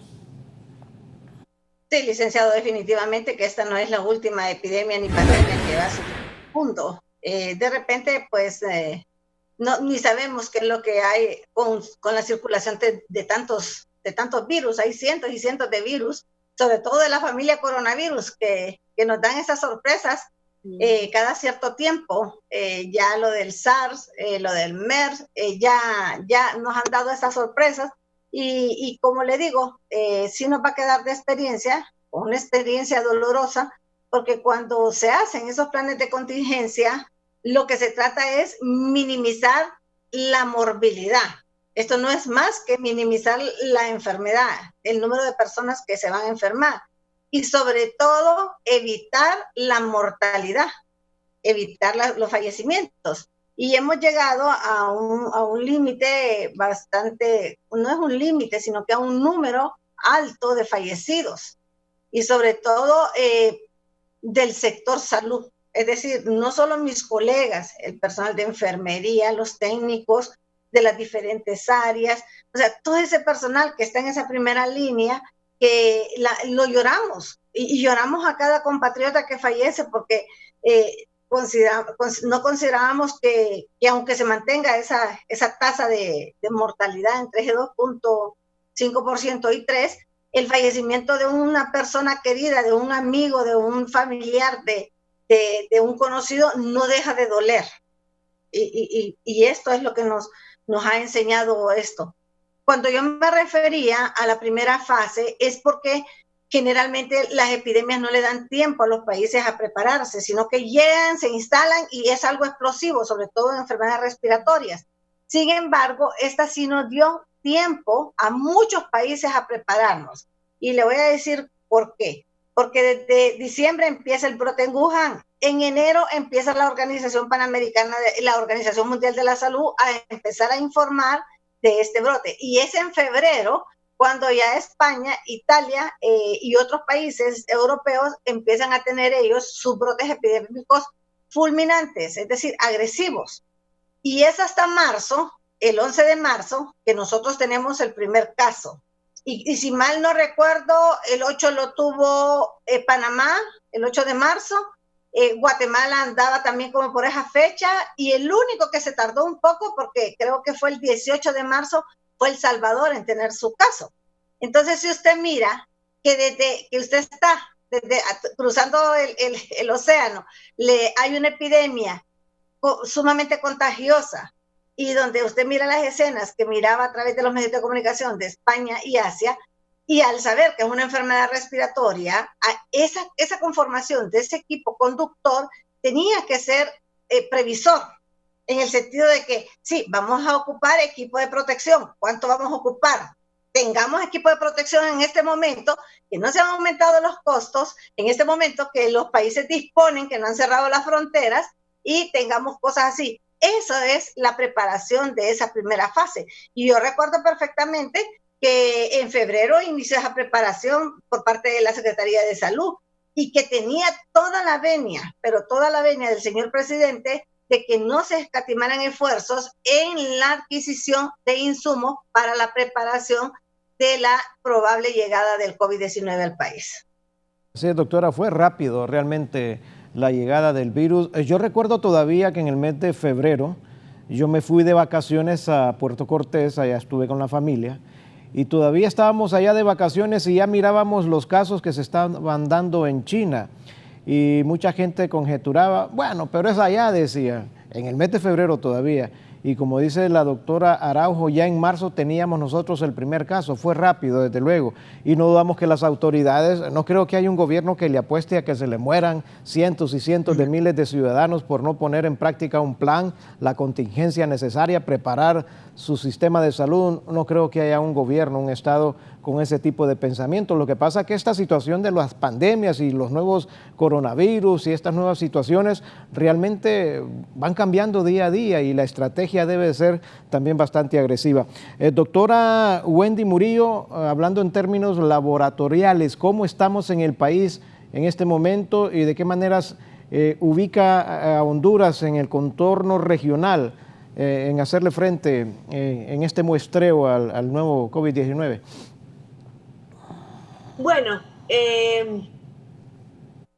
Sí, licenciado, definitivamente que esta no es la última epidemia ni pandemia que va a sufrir el mundo. De repente, pues, ni sabemos qué es lo que hay con la circulación de tantos virus. Hay cientos y cientos de virus, sobre todo de la familia coronavirus, que nos dan esas sorpresas cada cierto tiempo. Ya lo del SARS, lo del MERS, ya nos han dado esas sorpresas. Y como le digo, sí nos va a quedar de experiencia, una experiencia dolorosa, porque cuando se hacen esos planes de contingencia, lo que se trata es minimizar la morbilidad. Esto no es más que minimizar la enfermedad, el número de personas que se van a enfermar y sobre todo evitar la mortalidad, evitar los fallecimientos. Y hemos llegado a un límite bastante, no es un límite, sino que a un número alto de fallecidos y sobre todo del sector salud. Es decir, no solo mis colegas, el personal de enfermería, los técnicos de las diferentes áreas, o sea, todo ese personal que está en esa primera línea, que lo lloramos y lloramos a cada compatriota que fallece porque no considerábamos que aunque se mantenga esa tasa de mortalidad entre ese 2.5% y 3%, el fallecimiento de una persona querida, de un amigo, de un familiar, de un conocido, no deja de doler. Y esto es lo que nos ha enseñado esto. Cuando yo me refería a la primera fase, es porque generalmente las epidemias no le dan tiempo a los países a prepararse, sino que llegan, se instalan y es algo explosivo, sobre todo en enfermedades respiratorias. Sin embargo, esta sí nos dio tiempo a muchos países a prepararnos. Y le voy a decir por qué. Porque desde diciembre empieza el brote en Wuhan. En enero empieza la Organización Panamericana, la Organización Mundial de la Salud a empezar a informar de este brote. Y es en febrero cuando ya España, Italia y otros países europeos empiezan a tener ellos sus brotes epidémicos fulminantes, es decir, agresivos. Y es hasta marzo, el 11 de marzo, que nosotros tenemos el primer caso. Y si mal no recuerdo, el 8 lo tuvo Panamá, el 8 de marzo, Guatemala andaba también como por esa fecha, y el único que se tardó un poco, porque creo que fue el 18 de marzo, fue El Salvador en tener su caso. Entonces, si usted mira que desde que usted está cruzando el océano, hay una epidemia sumamente contagiosa, y donde usted mira las escenas que miraba a través de los medios de comunicación de España y Asia, y al saber que es una enfermedad respiratoria, esa conformación de ese equipo conductor tenía que ser previsor, en el sentido de que, sí, vamos a ocupar equipo de protección. ¿Cuánto vamos a ocupar? Tengamos equipo de protección en este momento, que no se han aumentado los costos, en este momento que los países disponen, que no han cerrado las fronteras, y tengamos cosas así. Eso es la preparación de esa primera fase. Y yo recuerdo perfectamente que en febrero inició esa preparación por parte de la Secretaría de Salud y que tenía toda la venia, pero toda la venia del señor presidente de que no se escatimaran esfuerzos en la adquisición de insumos para la preparación de la probable llegada del COVID-19 al país. Sí, doctora, fue rápido realmente la llegada del virus. Yo recuerdo todavía que en el mes de febrero yo me fui de vacaciones a Puerto Cortés, allá estuve con la familia, y todavía estábamos allá de vacaciones y ya mirábamos los casos que se estaban dando en China. Y mucha gente conjeturaba, bueno, pero es allá, decía, en el mes de febrero todavía. Y como dice la doctora Araujo, ya en marzo teníamos nosotros el primer caso, fue rápido desde luego, y no dudamos que las autoridades, no creo que haya un gobierno que le apueste a que se le mueran cientos y cientos de miles de ciudadanos por no poner en práctica un plan, la contingencia necesaria, preparar su sistema de salud. No creo que haya un gobierno, un estado con ese tipo de pensamiento. Lo que pasa es que esta situación de las pandemias y los nuevos coronavirus y estas nuevas situaciones realmente van cambiando día a día y la estrategia debe ser también bastante agresiva. Doctora Wendy Murillo, hablando en términos laboratoriales, ¿cómo estamos en el país en este momento y de qué maneras ubica a Honduras en el contorno regional en hacerle frente en este muestreo al nuevo COVID-19? Bueno,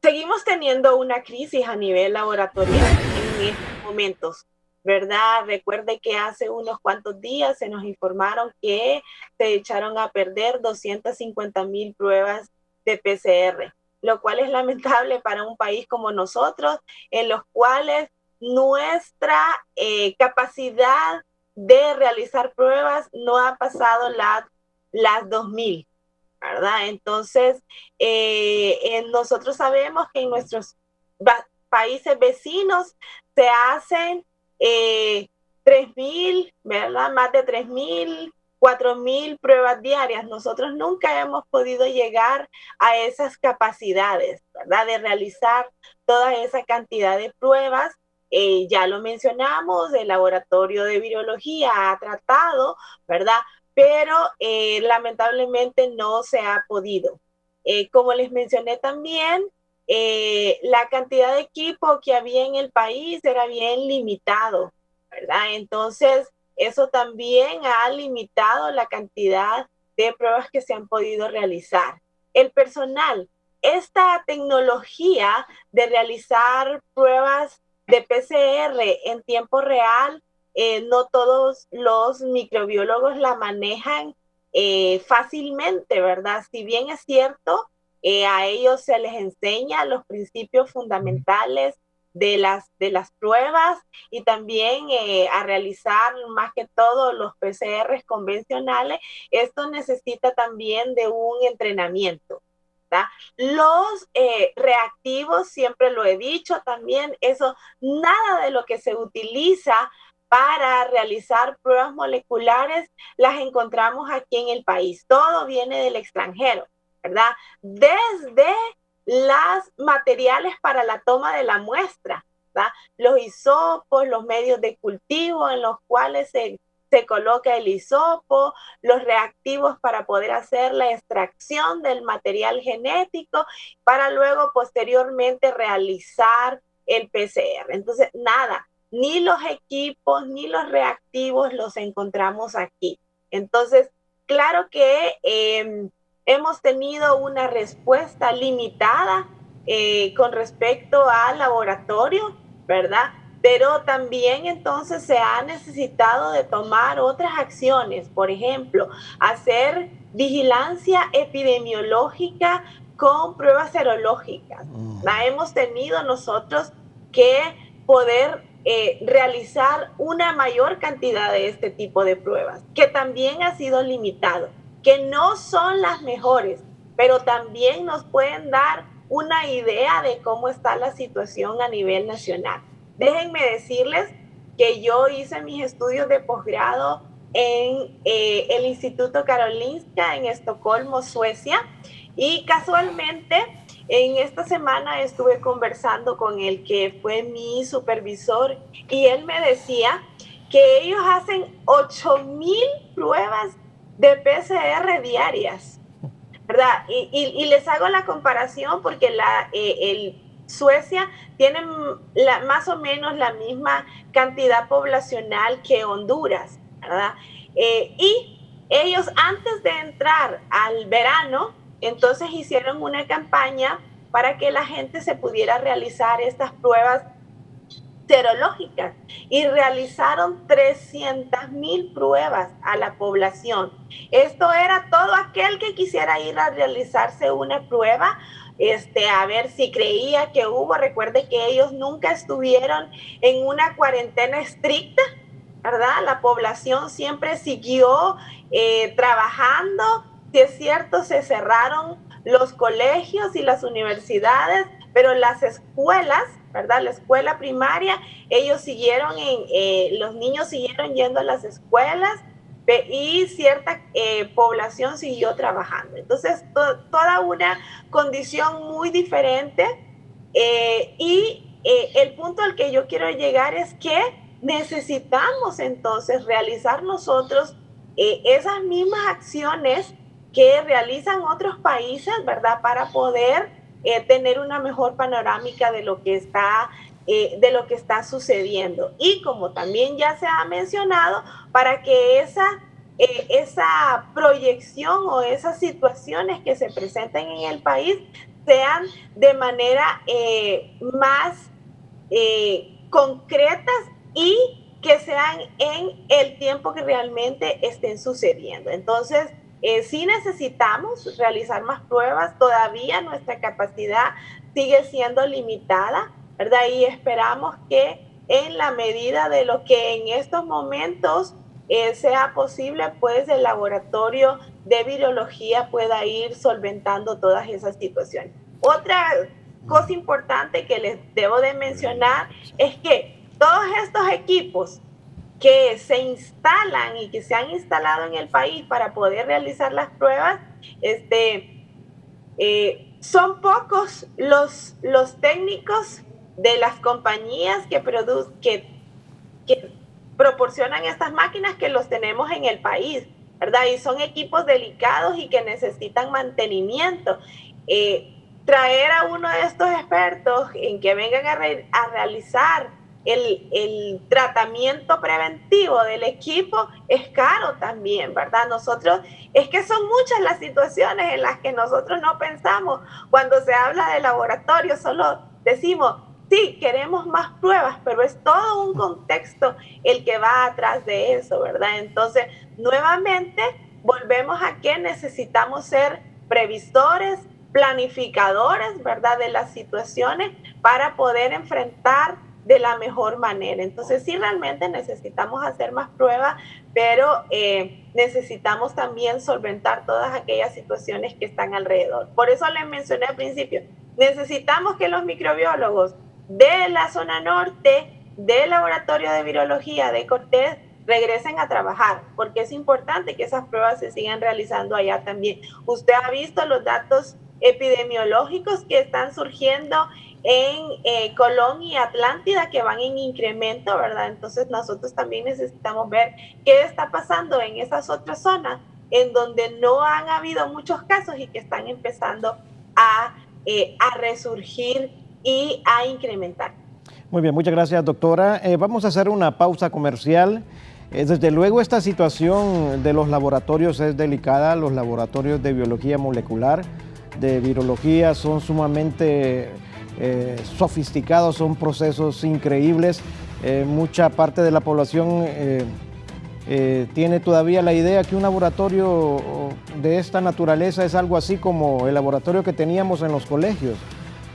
seguimos teniendo una crisis a nivel laboratorial en estos momentos, ¿verdad? Recuerde que hace unos cuantos días se nos informaron que se echaron a perder 250,000 pruebas de PCR, lo cual es lamentable para un país como nosotros, en los cuales nuestra capacidad de realizar pruebas no ha pasado las 2,000. ¿verdad? Entonces, nosotros sabemos que en nuestros países vecinos se hacen 3,000, ¿verdad? Más de 3,000, 4,000 pruebas diarias. Nosotros nunca hemos podido llegar a esas capacidades, ¿verdad? De realizar toda esa cantidad de pruebas. Ya lo mencionamos, el laboratorio de virología ha tratado, ¿verdad? Pero lamentablemente no se ha podido. Como les mencioné también, la cantidad de equipo que había en el país era bien limitado, ¿verdad? Entonces, eso también ha limitado la cantidad de pruebas que se han podido realizar. El personal, esta tecnología de realizar pruebas de PCR en tiempo real, no todos los microbiólogos la manejan fácilmente, ¿verdad? Si bien es cierto, a ellos se les enseña los principios fundamentales de las pruebas y también a realizar más que todo los PCRs convencionales. Esto necesita también de un entrenamiento, ¿verdad? Los reactivos, siempre lo he dicho también, eso, nada de lo que se utiliza para realizar pruebas moleculares las encontramos aquí en el país. Todo viene del extranjero, ¿verdad? Desde los materiales para la toma de la muestra, ¿verdad? Los hisopos, los medios de cultivo en los cuales se coloca el hisopo, los reactivos para poder hacer la extracción del material genético, para luego posteriormente realizar el PCR. Entonces, nada, ni los equipos, ni los reactivos los encontramos aquí. Entonces, claro que hemos tenido una respuesta limitada con respecto al laboratorio, ¿verdad? Pero también entonces se ha necesitado de tomar otras acciones, por ejemplo, hacer vigilancia epidemiológica con pruebas serológicas. Hemos tenido nosotros que poder realizar una mayor cantidad de este tipo de pruebas, que también ha sido limitado, que no son las mejores, pero también nos pueden dar una idea de cómo está la situación a nivel nacional. Déjenme decirles que yo hice mis estudios de posgrado en el Instituto Karolinska en Estocolmo, Suecia, y casualmente en esta semana estuve conversando con el que fue mi supervisor y él me decía que ellos hacen 8,000 pruebas de PCR diarias, ¿verdad? Y les hago la comparación porque Suecia tiene más o menos la misma cantidad poblacional que Honduras, ¿verdad? Y ellos antes de entrar al verano, entonces hicieron una campaña para que la gente se pudiera realizar estas pruebas serológicas y realizaron 300,000 pruebas a la población. Esto era todo aquel que quisiera ir a realizarse una prueba, a ver si creía que hubo. Recuerde que ellos nunca estuvieron en una cuarentena estricta, ¿verdad? La población siempre siguió trabajando. Si es cierto, se cerraron los colegios y las universidades, pero las escuelas, ¿verdad? La escuela primaria, ellos siguieron, los niños siguieron yendo a las escuelas y cierta población siguió trabajando. Entonces, toda una condición muy diferente el punto al que yo quiero llegar es que necesitamos entonces realizar nosotros esas mismas acciones que realizan otros países, ¿verdad? Para poder tener una mejor panorámica de lo que está sucediendo. Y como también ya se ha mencionado, para que esa proyección o esas situaciones que se presenten en el país sean de manera más concretas y que sean en el tiempo que realmente estén sucediendo. Entonces, sí necesitamos realizar más pruebas. Todavía nuestra capacidad sigue siendo limitada, ¿verdad? Y esperamos que en la medida de lo que en estos momentos sea posible, pues el laboratorio de virología pueda ir solventando todas esas situaciones. Otra cosa importante que les debo de mencionar es que todos estos equipos que se instalan y que se han instalado en el país para poder realizar las pruebas, son pocos los técnicos de las compañías que proporcionan estas máquinas que los tenemos en el país, ¿verdad? Y son equipos delicados y que necesitan mantenimiento. Traer a uno de estos expertos en que vengan a realizar el tratamiento preventivo del equipo es caro también, ¿verdad? Es que son muchas las situaciones en las que nosotros no pensamos cuando se habla de laboratorio, solo decimos, sí, queremos más pruebas, pero es todo un contexto el que va atrás de eso, ¿verdad? Entonces, nuevamente, volvemos a que necesitamos ser previsores, planificadores, ¿verdad?, de las situaciones para poder enfrentar de la mejor manera. Entonces, sí, realmente necesitamos hacer más pruebas, pero necesitamos también solventar todas aquellas situaciones que están alrededor. Por eso les mencioné al principio, necesitamos que los microbiólogos de la zona norte, del laboratorio de virología de Cortés, regresen a trabajar, porque es importante que esas pruebas se sigan realizando allá también. Usted ha visto los datos epidemiológicos que están surgiendo en Colón y Atlántida, que van en incremento, ¿verdad? Entonces nosotros también necesitamos ver qué está pasando en esas otras zonas en donde no han habido muchos casos y que están empezando a resurgir y a incrementar. Muy bien, muchas gracias, doctora. Vamos a hacer una pausa comercial. Desde luego, esta situación de los laboratorios es delicada. Los laboratorios de biología molecular, de virología, son sumamente sofisticados, son procesos increíbles. Mucha parte de la población tiene todavía la idea que un laboratorio de esta naturaleza es algo así como el laboratorio que teníamos en los colegios,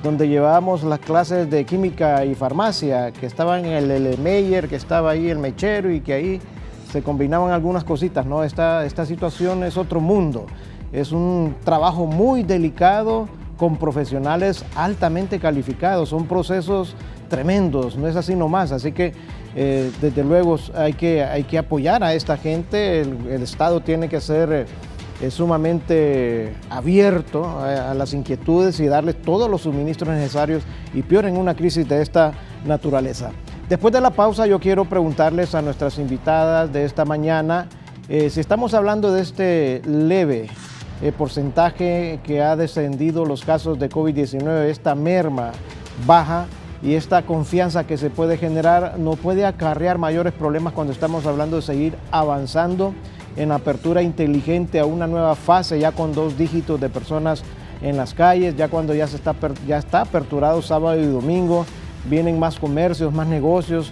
donde llevábamos las clases de química y farmacia, que estaban en el Meyer, que estaba ahí el mechero y que ahí se combinaban algunas cositas, ¿no? Esta situación es otro mundo, es un trabajo muy delicado con profesionales altamente calificados, son procesos tremendos, no es así nomás, así que desde luego hay que apoyar a esta gente. El Estado tiene que ser sumamente abierto a las inquietudes y darles todos los suministros necesarios, y peor en una crisis de esta naturaleza. Después de la pausa, yo quiero preguntarles a nuestras invitadas de esta mañana si estamos hablando de este leve porcentaje que ha descendido los casos de COVID-19, esta merma baja y esta confianza que se puede generar, no puede acarrear mayores problemas cuando estamos hablando de seguir avanzando en apertura inteligente a una nueva fase, ya con 2 dígitos de personas en las calles, ya cuando ya está aperturado sábado y domingo, vienen más comercios, más negocios.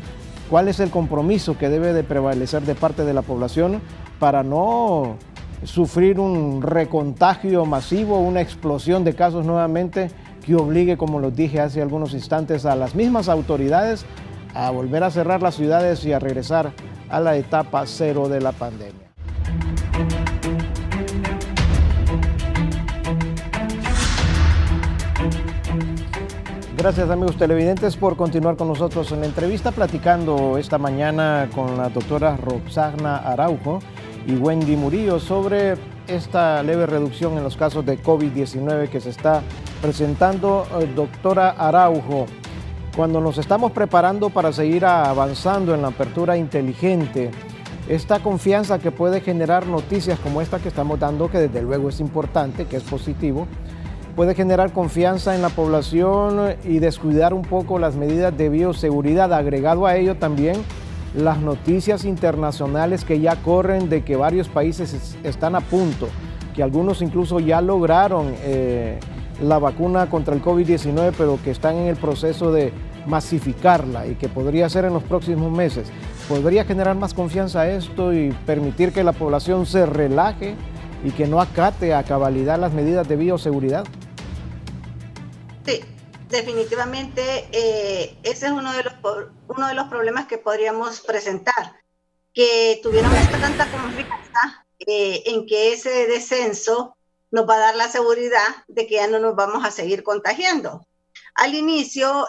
¿Cuál es el compromiso que debe de prevalecer de parte de la población para no sufrir un recontagio masivo, una explosión de casos nuevamente que obligue, como los dije hace algunos instantes, a las mismas autoridades a volver a cerrar las ciudades y a regresar a la etapa cero de la pandemia? Gracias, amigos televidentes, por continuar con nosotros en la entrevista, platicando esta mañana con la doctora Roxana Araujo y Wendy Murillo sobre esta leve reducción en los casos de COVID-19 que se está presentando. Doctora Araujo, cuando nos estamos preparando para seguir avanzando en la apertura inteligente, esta confianza que puede generar noticias como esta que estamos dando, que desde luego es importante, que es positivo, puede generar confianza en la población y descuidar un poco las medidas de bioseguridad. Agregado a ello también las noticias internacionales que ya corren de que varios países están a punto, que algunos incluso ya lograron la vacuna contra el COVID-19, pero que están en el proceso de masificarla y que podría ser en los próximos meses. ¿Podría generar más confianza esto y permitir que la población se relaje y que no acate a cabalidad las medidas de bioseguridad? Sí, definitivamente ese es uno de los problemas que podríamos presentar, que tuviéramos tanta confianza en que ese descenso nos va a dar la seguridad de que ya no nos vamos a seguir contagiando. Al inicio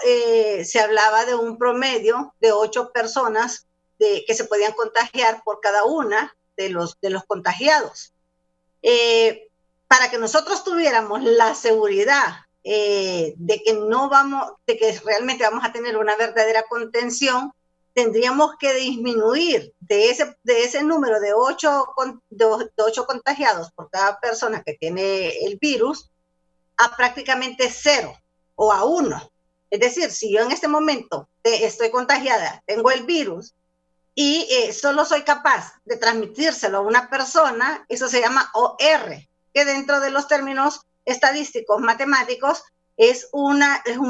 se hablaba de un promedio de 8 personas que se podían contagiar por cada una de los contagiados. Para que nosotros tuviéramos la seguridad de que realmente vamos a tener una verdadera contención, tendríamos que disminuir de ese número de 8 contagiados por cada persona que tiene el virus a prácticamente 0 o a 1. Es decir, si yo en este momento estoy contagiada, tengo el virus y solo soy capaz de transmitírselo a una persona, eso se llama OR, que dentro de los términos estadísticos, matemáticos, es un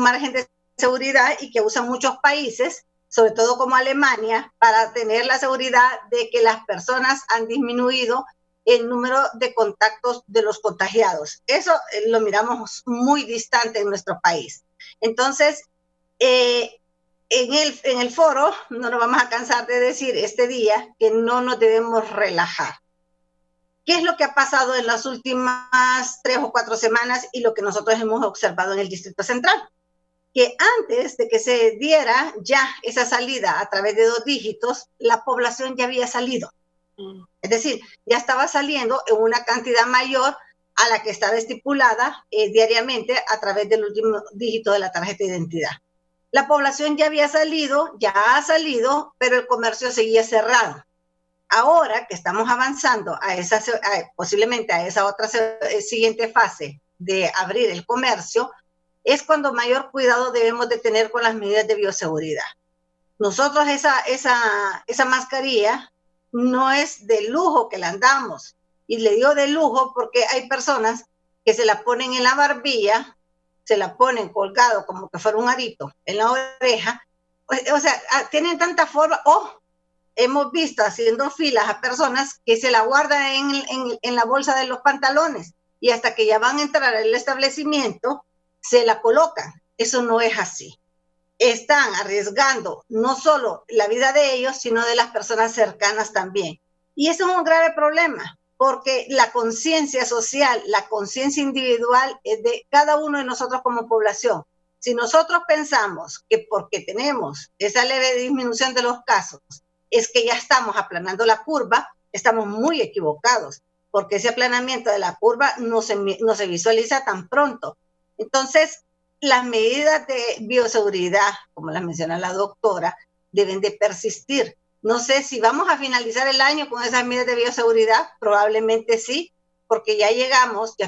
margen de seguridad y que usan muchos países, sobre todo como Alemania, para tener la seguridad de que las personas han disminuido el número de contactos de los contagiados. Eso lo miramos muy distante en nuestro país. Entonces, en el foro no nos vamos a cansar de decir este día que no nos debemos relajar. ¿Qué es lo que ha pasado en las últimas 3 o 4 semanas y lo que nosotros hemos observado en el Distrito Central? Que antes de que se diera ya esa salida a través de 2 dígitos, la población ya había salido. Es decir, ya estaba saliendo en una cantidad mayor a la que estaba estipulada diariamente a través del último dígito de la tarjeta de identidad. La población ya había salido, ya ha salido, pero el comercio seguía cerrado. Ahora que estamos avanzando posiblemente a esa otra siguiente fase de abrir el comercio, es cuando mayor cuidado debemos de tener con las medidas de bioseguridad. Nosotros esa mascarilla no es de lujo que la andamos, y le digo de lujo porque hay personas que se la ponen en la barbilla, se la ponen colgado como que fuera un arito en la oreja, o sea, tienen tanta forma, hemos visto haciendo filas a personas que se la guardan en la bolsa de los pantalones y hasta que ya van a entrar al establecimiento se la colocan. Eso no es así. Están arriesgando no solo la vida de ellos, sino de las personas cercanas también. Y eso es un grave problema, porque la conciencia social, la conciencia individual es de cada uno de nosotros como población. Si nosotros pensamos que porque tenemos esa leve disminución de los casos, es que ya estamos aplanando la curva, estamos muy equivocados, porque ese aplanamiento de la curva no se visualiza tan pronto. Entonces, las medidas de bioseguridad, como las menciona la doctora, deben de persistir. No sé si vamos a finalizar el año con esas medidas de bioseguridad, probablemente sí, porque ya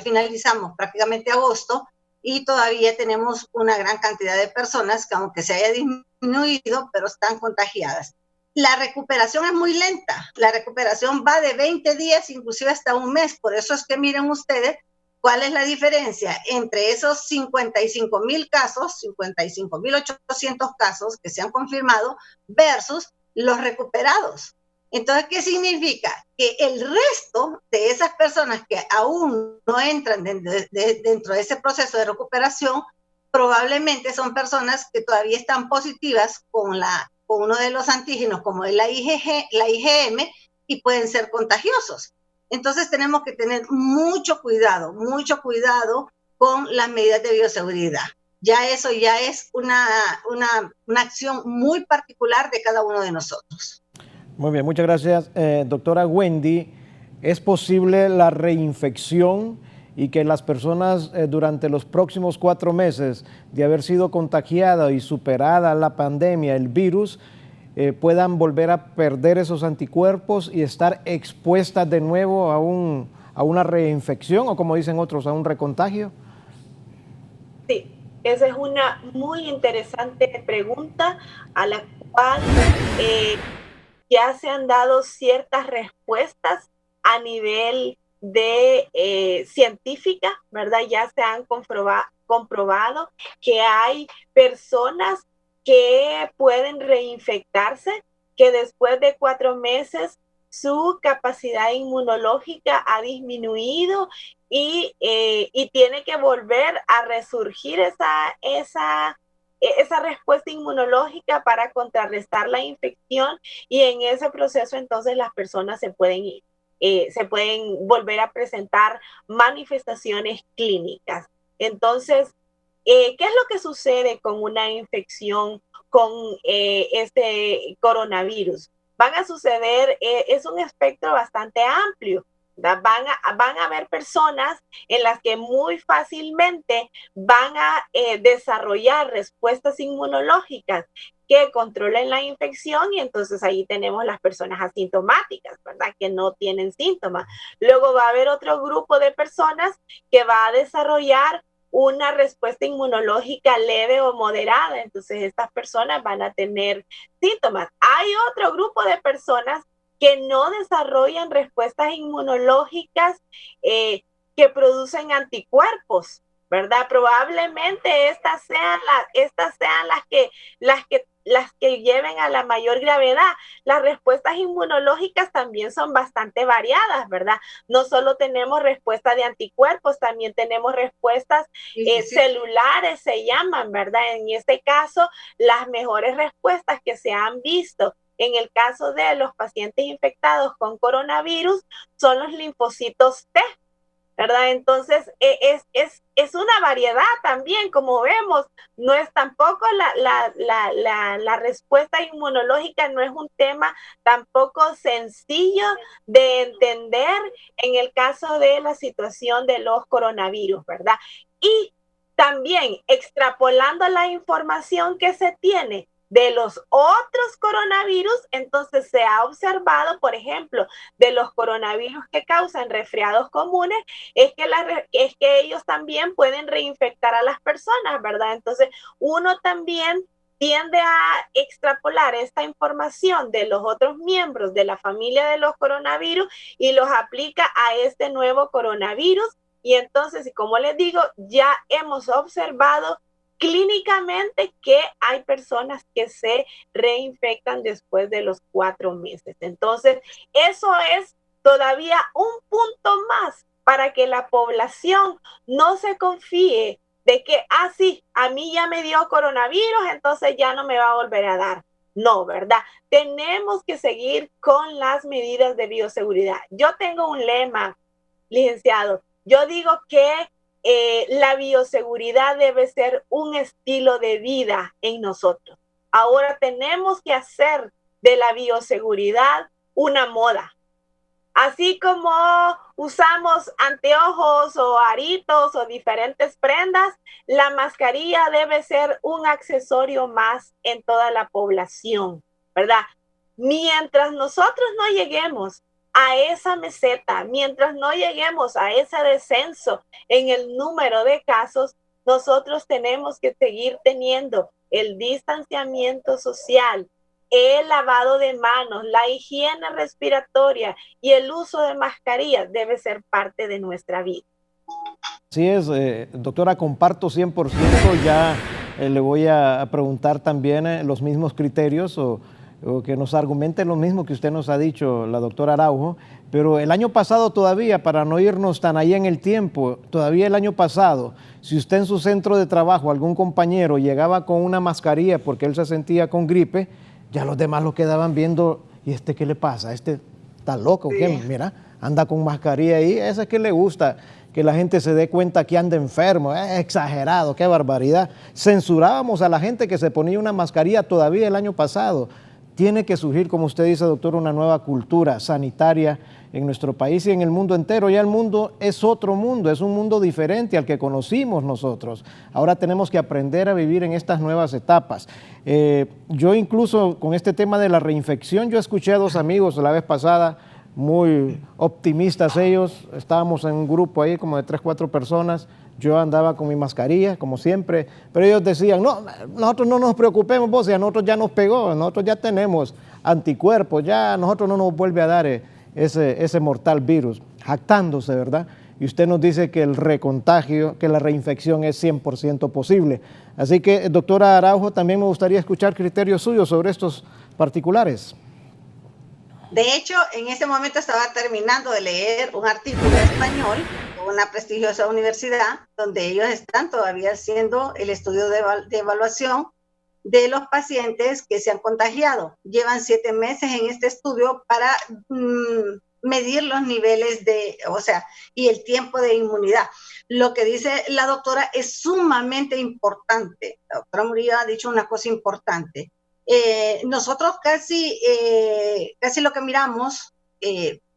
finalizamos prácticamente agosto y todavía tenemos una gran cantidad de personas que aunque se haya disminuido, pero están contagiadas. La recuperación es muy lenta, la recuperación va de 20 días, inclusive hasta un mes, por eso es que miren ustedes ¿Cuál es la diferencia entre esos 55,000 casos, 55,800 casos que se han confirmado versus los recuperados? Entonces, ¿qué significa? Que el resto de esas personas que aún no entran dentro de ese proceso de recuperación, probablemente son personas que todavía están positivas con uno de los antígenos, como es la IgM, y pueden ser contagiosos. Entonces tenemos que tener mucho cuidado con las medidas de bioseguridad. Ya eso ya es una acción muy particular de cada uno de nosotros. Muy bien, muchas gracias. Doctora Wendy, ¿es posible la reinfección y que las personas durante los próximos 4 meses de haber sido contagiadas y superada la pandemia, el virus, puedan volver a perder esos anticuerpos y estar expuestas de nuevo a una reinfección o, como dicen otros, a un recontagio? Sí, esa es una muy interesante pregunta a la cual ya se han dado ciertas respuestas a nivel de científica, ¿verdad? Ya se han comprobado que hay personas que pueden reinfectarse, que después de 4 meses su capacidad inmunológica ha disminuido y tiene que volver a resurgir esa respuesta inmunológica para contrarrestar la infección, y en ese proceso entonces las personas se pueden volver a presentar manifestaciones clínicas. Entonces, ¿qué es lo que sucede con una infección con este coronavirus? Van a suceder, es un espectro bastante amplio. Van a haber personas en las que muy fácilmente van a desarrollar respuestas inmunológicas que controlen la infección, y entonces ahí tenemos las personas asintomáticas, ¿verdad? Que no tienen síntomas. Luego va a haber otro grupo de personas que va a desarrollar una respuesta inmunológica leve o moderada, entonces estas personas van a tener síntomas. Hay otro grupo de personas que no desarrollan respuestas inmunológicas que producen anticuerpos, ¿verdad? Probablemente estas sean las que lleven a la mayor gravedad. Las respuestas inmunológicas también son bastante variadas, ¿verdad? No solo tenemos respuesta de anticuerpos, también tenemos respuestas celulares, se llaman, ¿verdad? En este caso, las mejores respuestas que se han visto en el caso de los pacientes infectados con coronavirus son los linfocitos T, ¿verdad? Entonces, es una variedad también, como vemos, no es tampoco la respuesta inmunológica, no es un tema tampoco sencillo de entender en el caso de la situación de los coronavirus, ¿verdad? Y también extrapolando la información que se tiene de los otros coronavirus, entonces se ha observado, por ejemplo, de los coronavirus que causan resfriados comunes, es que ellos también pueden reinfectar a las personas, ¿verdad? Entonces, uno también tiende a extrapolar esta información de los otros miembros de la familia de los coronavirus y los aplica a este nuevo coronavirus. Y entonces, como les digo, ya hemos observado clínicamente que hay personas que se reinfectan después de los 4 meses. Entonces, eso es todavía un punto más para que la población no se confíe de que, sí, a mí ya me dio coronavirus, entonces ya no me va a volver a dar. No, ¿verdad? Tenemos que seguir con las medidas de bioseguridad. Yo tengo un lema, licenciado. Yo digo que la bioseguridad debe ser un estilo de vida en nosotros. Ahora tenemos que hacer de la bioseguridad una moda. Así como usamos anteojos o aritos o diferentes prendas, la mascarilla debe ser un accesorio más en toda la población, ¿verdad? Mientras nosotros no lleguemos a esa meseta, mientras no lleguemos a ese descenso en el número de casos, nosotros tenemos que seguir teniendo el distanciamiento social, el lavado de manos, la higiene respiratoria y el uso de mascarillas debe ser parte de nuestra vida. Así es, doctora, comparto 100%, ya le voy a preguntar también los mismos criterios o que nos argumente lo mismo que usted nos ha dicho, la doctora Araujo, pero el año pasado todavía, para no irnos tan ahí en el tiempo, todavía el año pasado, si usted en su centro de trabajo, algún compañero llegaba con una mascarilla porque él se sentía con gripe, ya los demás lo quedaban viendo, ¿y este qué le pasa? ¿Este está loco? Sí. ¿Qué? Mira, anda con mascarilla ahí, ese es que le gusta que la gente se dé cuenta que anda enfermo, es exagerado, qué barbaridad. Censurábamos a la gente que se ponía una mascarilla todavía el año pasado. Tiene que surgir, como usted dice, doctor, una nueva cultura sanitaria en nuestro país y en el mundo entero. Ya el mundo es otro mundo, es un mundo diferente al que conocimos nosotros. Ahora tenemos que aprender a vivir en estas nuevas etapas. Yo incluso con este tema de la reinfección, yo escuché a dos amigos la vez pasada, muy optimistas ellos, estábamos en un grupo ahí como de 3, 4 personas, yo andaba con mi mascarilla, como siempre, pero ellos decían, no, nosotros no nos preocupemos, vos, a nosotros ya nos pegó, nosotros ya tenemos anticuerpos, ya a nosotros no nos vuelve a dar ese mortal virus, jactándose, ¿verdad? Y usted nos dice que el recontagio, que la reinfección es 100% posible. Así que, doctora Araujo, también me gustaría escuchar criterios suyos sobre estos particulares. De hecho, en ese momento estaba terminando de leer un artículo en español de una prestigiosa universidad donde ellos están todavía haciendo el estudio de evaluación de los pacientes que se han contagiado. Llevan 7 meses en este estudio para medir los niveles y el tiempo de inmunidad. Lo que dice la doctora es sumamente importante. La doctora Murillo ha dicho una cosa importante. Nosotros casi lo que miramos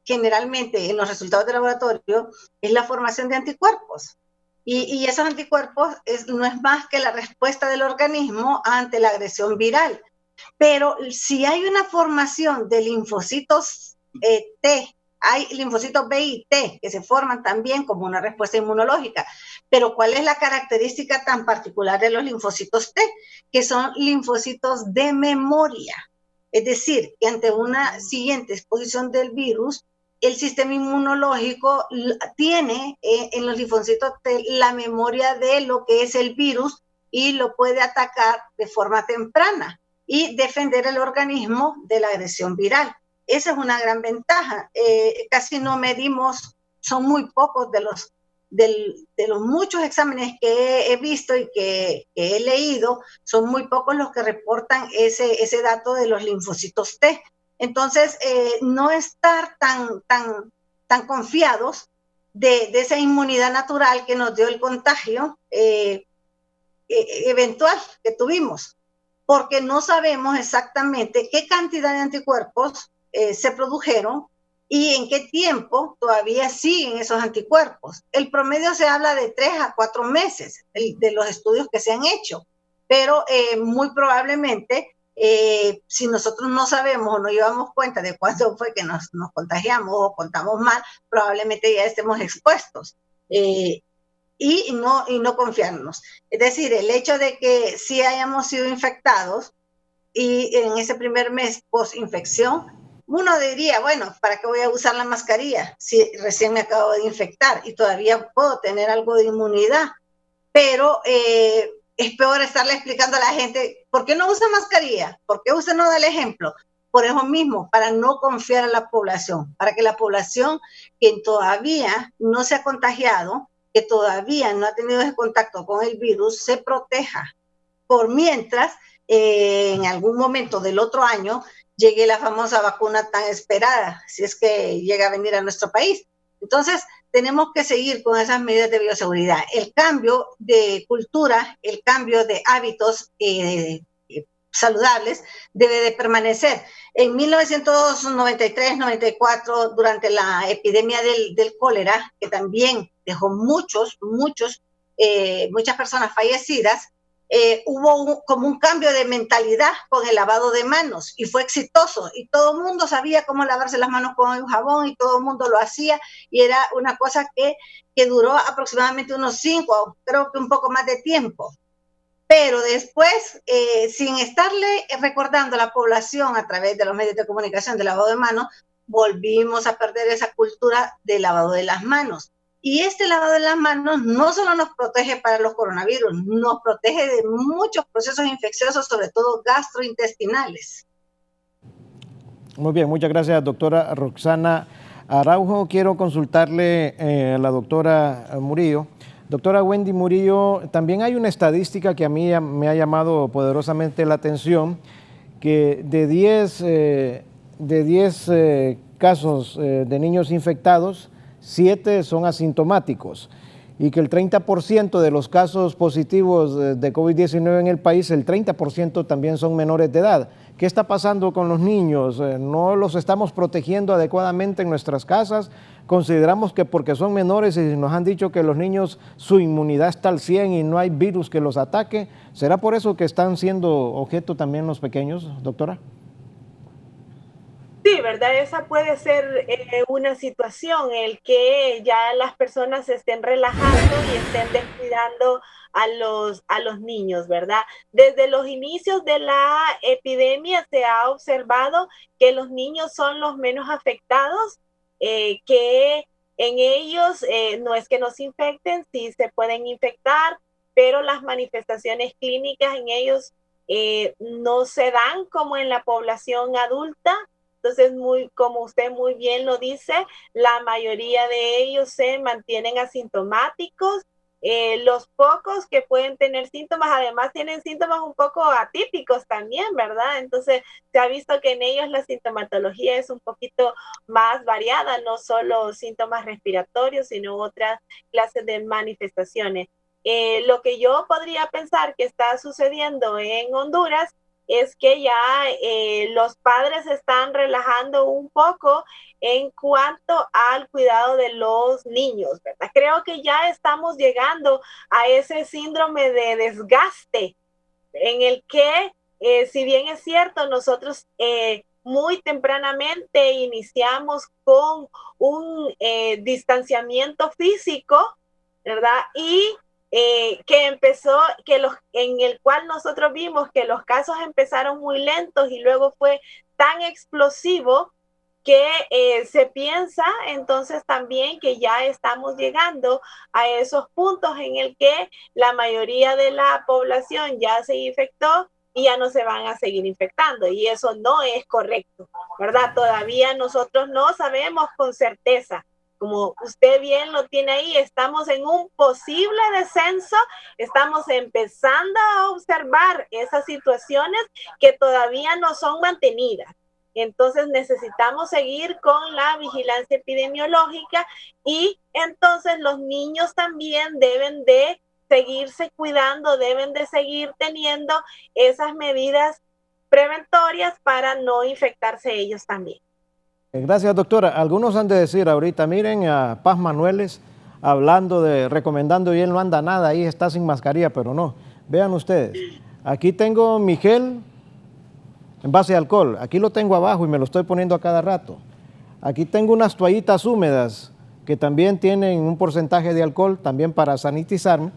generalmente en los resultados de laboratorio es la formación de anticuerpos. Y esos anticuerpos no es más que la respuesta del organismo ante la agresión viral. Pero si hay una formación de linfocitos T, hay linfocitos B y T que se forman también como una respuesta inmunológica. Pero ¿cuál es la característica tan particular de los linfocitos T? Que son linfocitos de memoria. Es decir, que ante una siguiente exposición del virus, el sistema inmunológico tiene en los linfocitos T la memoria de lo que es el virus y lo puede atacar de forma temprana y defender el organismo de la agresión viral. Esa es una gran ventaja. Casi no medimos, son muy pocos de los muchos exámenes que he visto y que he leído, son muy pocos los que reportan ese dato de los linfocitos T. Entonces, no estar tan confiados de esa inmunidad natural que nos dio el contagio eventual que tuvimos, porque no sabemos exactamente qué cantidad de anticuerpos se produjeron y en qué tiempo todavía siguen esos anticuerpos. El promedio se habla de 3 a 4 meses de los estudios que se han hecho, pero muy probablemente si nosotros no sabemos o no llevamos cuenta de cuándo fue que nos contagiamos o contamos mal, probablemente ya estemos expuestos y no confiarnos. Es decir, el hecho de que sí hayamos sido infectados y en ese primer mes post-infección, uno diría, bueno, ¿para qué voy a usar la mascarilla si recién me acabo de infectar y todavía puedo tener algo de inmunidad? Pero es peor estarle explicando a la gente, ¿por qué no usa mascarilla? ¿Por qué usted no da el ejemplo? Por eso mismo, para no confiar a la población, para que la población que todavía no se ha contagiado, que todavía no ha tenido ese contacto con el virus, se proteja. Por mientras, en algún momento del otro año, llegue la famosa vacuna tan esperada, si es que llega a venir a nuestro país. Entonces, tenemos que seguir con esas medidas de bioseguridad. El cambio de cultura, el cambio de hábitos saludables debe de permanecer. En 1993-94, durante la epidemia del cólera, que también dejó muchas personas fallecidas, hubo como un cambio de mentalidad con el lavado de manos y fue exitoso y todo el mundo sabía cómo lavarse las manos con el jabón y todo el mundo lo hacía y era una cosa que duró aproximadamente unos 5, creo que un poco más de tiempo. Pero después, sin estarle recordando a la población a través de los medios de comunicación del lavado de manos, volvimos a perder esa cultura de lavado de las manos. Y este lavado de las manos no solo nos protege para los coronavirus, nos protege de muchos procesos infecciosos, sobre todo gastrointestinales. Muy bien, muchas gracias, doctora Roxana Araujo. Quiero consultarle a la doctora Murillo. Doctora Wendy Murillo, también hay una estadística que a mí me ha llamado poderosamente la atención, que de 10 casos de niños infectados, 7 son asintomáticos y que el 30% de los casos positivos de COVID-19 en el país, el 30% también son menores de edad. ¿Qué está pasando con los niños? ¿No los estamos protegiendo adecuadamente en nuestras casas? Consideramos que porque son menores y nos han dicho que los niños su inmunidad está al 100 y no hay virus que los ataque. ¿Será por eso que están siendo objeto también los pequeños, doctora? Sí, ¿verdad? Esa puede ser una situación, el que ya las personas se estén relajando y estén descuidando a los niños, ¿verdad? Desde los inicios de la epidemia se ha observado que los niños son los menos afectados, que en ellos no es que nos infecten, sí se pueden infectar, pero las manifestaciones clínicas en ellos no se dan como en la población adulta. Entonces, como usted muy bien lo dice, la mayoría de ellos se mantienen asintomáticos. Los pocos que pueden tener síntomas, además tienen síntomas un poco atípicos también, ¿verdad? Entonces, se ha visto que en ellos la sintomatología es un poquito más variada, no solo síntomas respiratorios, sino otras clases de manifestaciones. Lo que yo podría pensar que está sucediendo en Honduras es que ya los padres están relajando un poco en cuanto al cuidado de los niños, ¿verdad? Creo que ya estamos llegando a ese síndrome de desgaste en el que, si bien es cierto, nosotros muy tempranamente iniciamos con un distanciamiento físico, ¿verdad? Y que empezó, en el cual nosotros vimos que los casos empezaron muy lentos y luego fue tan explosivo que se piensa entonces también que ya estamos llegando a esos puntos en el que la mayoría de la población ya se infectó y ya no se van a seguir infectando, y eso no es correcto, ¿verdad? Todavía nosotros no sabemos con certeza. Como usted bien lo tiene ahí, estamos en un posible descenso, estamos empezando a observar esas situaciones que todavía no son mantenidas. Entonces necesitamos seguir con la vigilancia epidemiológica y entonces los niños también deben de seguirse cuidando, deben de seguir teniendo esas medidas preventorias para no infectarse ellos también. Gracias, doctora. Algunos han de decir ahorita, miren a Paz Manueles recomendando, y él no anda nada, ahí está sin mascarilla, pero no. Vean ustedes, aquí tengo mi gel en base de alcohol, aquí lo tengo abajo y me lo estoy poniendo a cada rato. Aquí tengo unas toallitas húmedas que también tienen un porcentaje de alcohol, también para sanitizarme.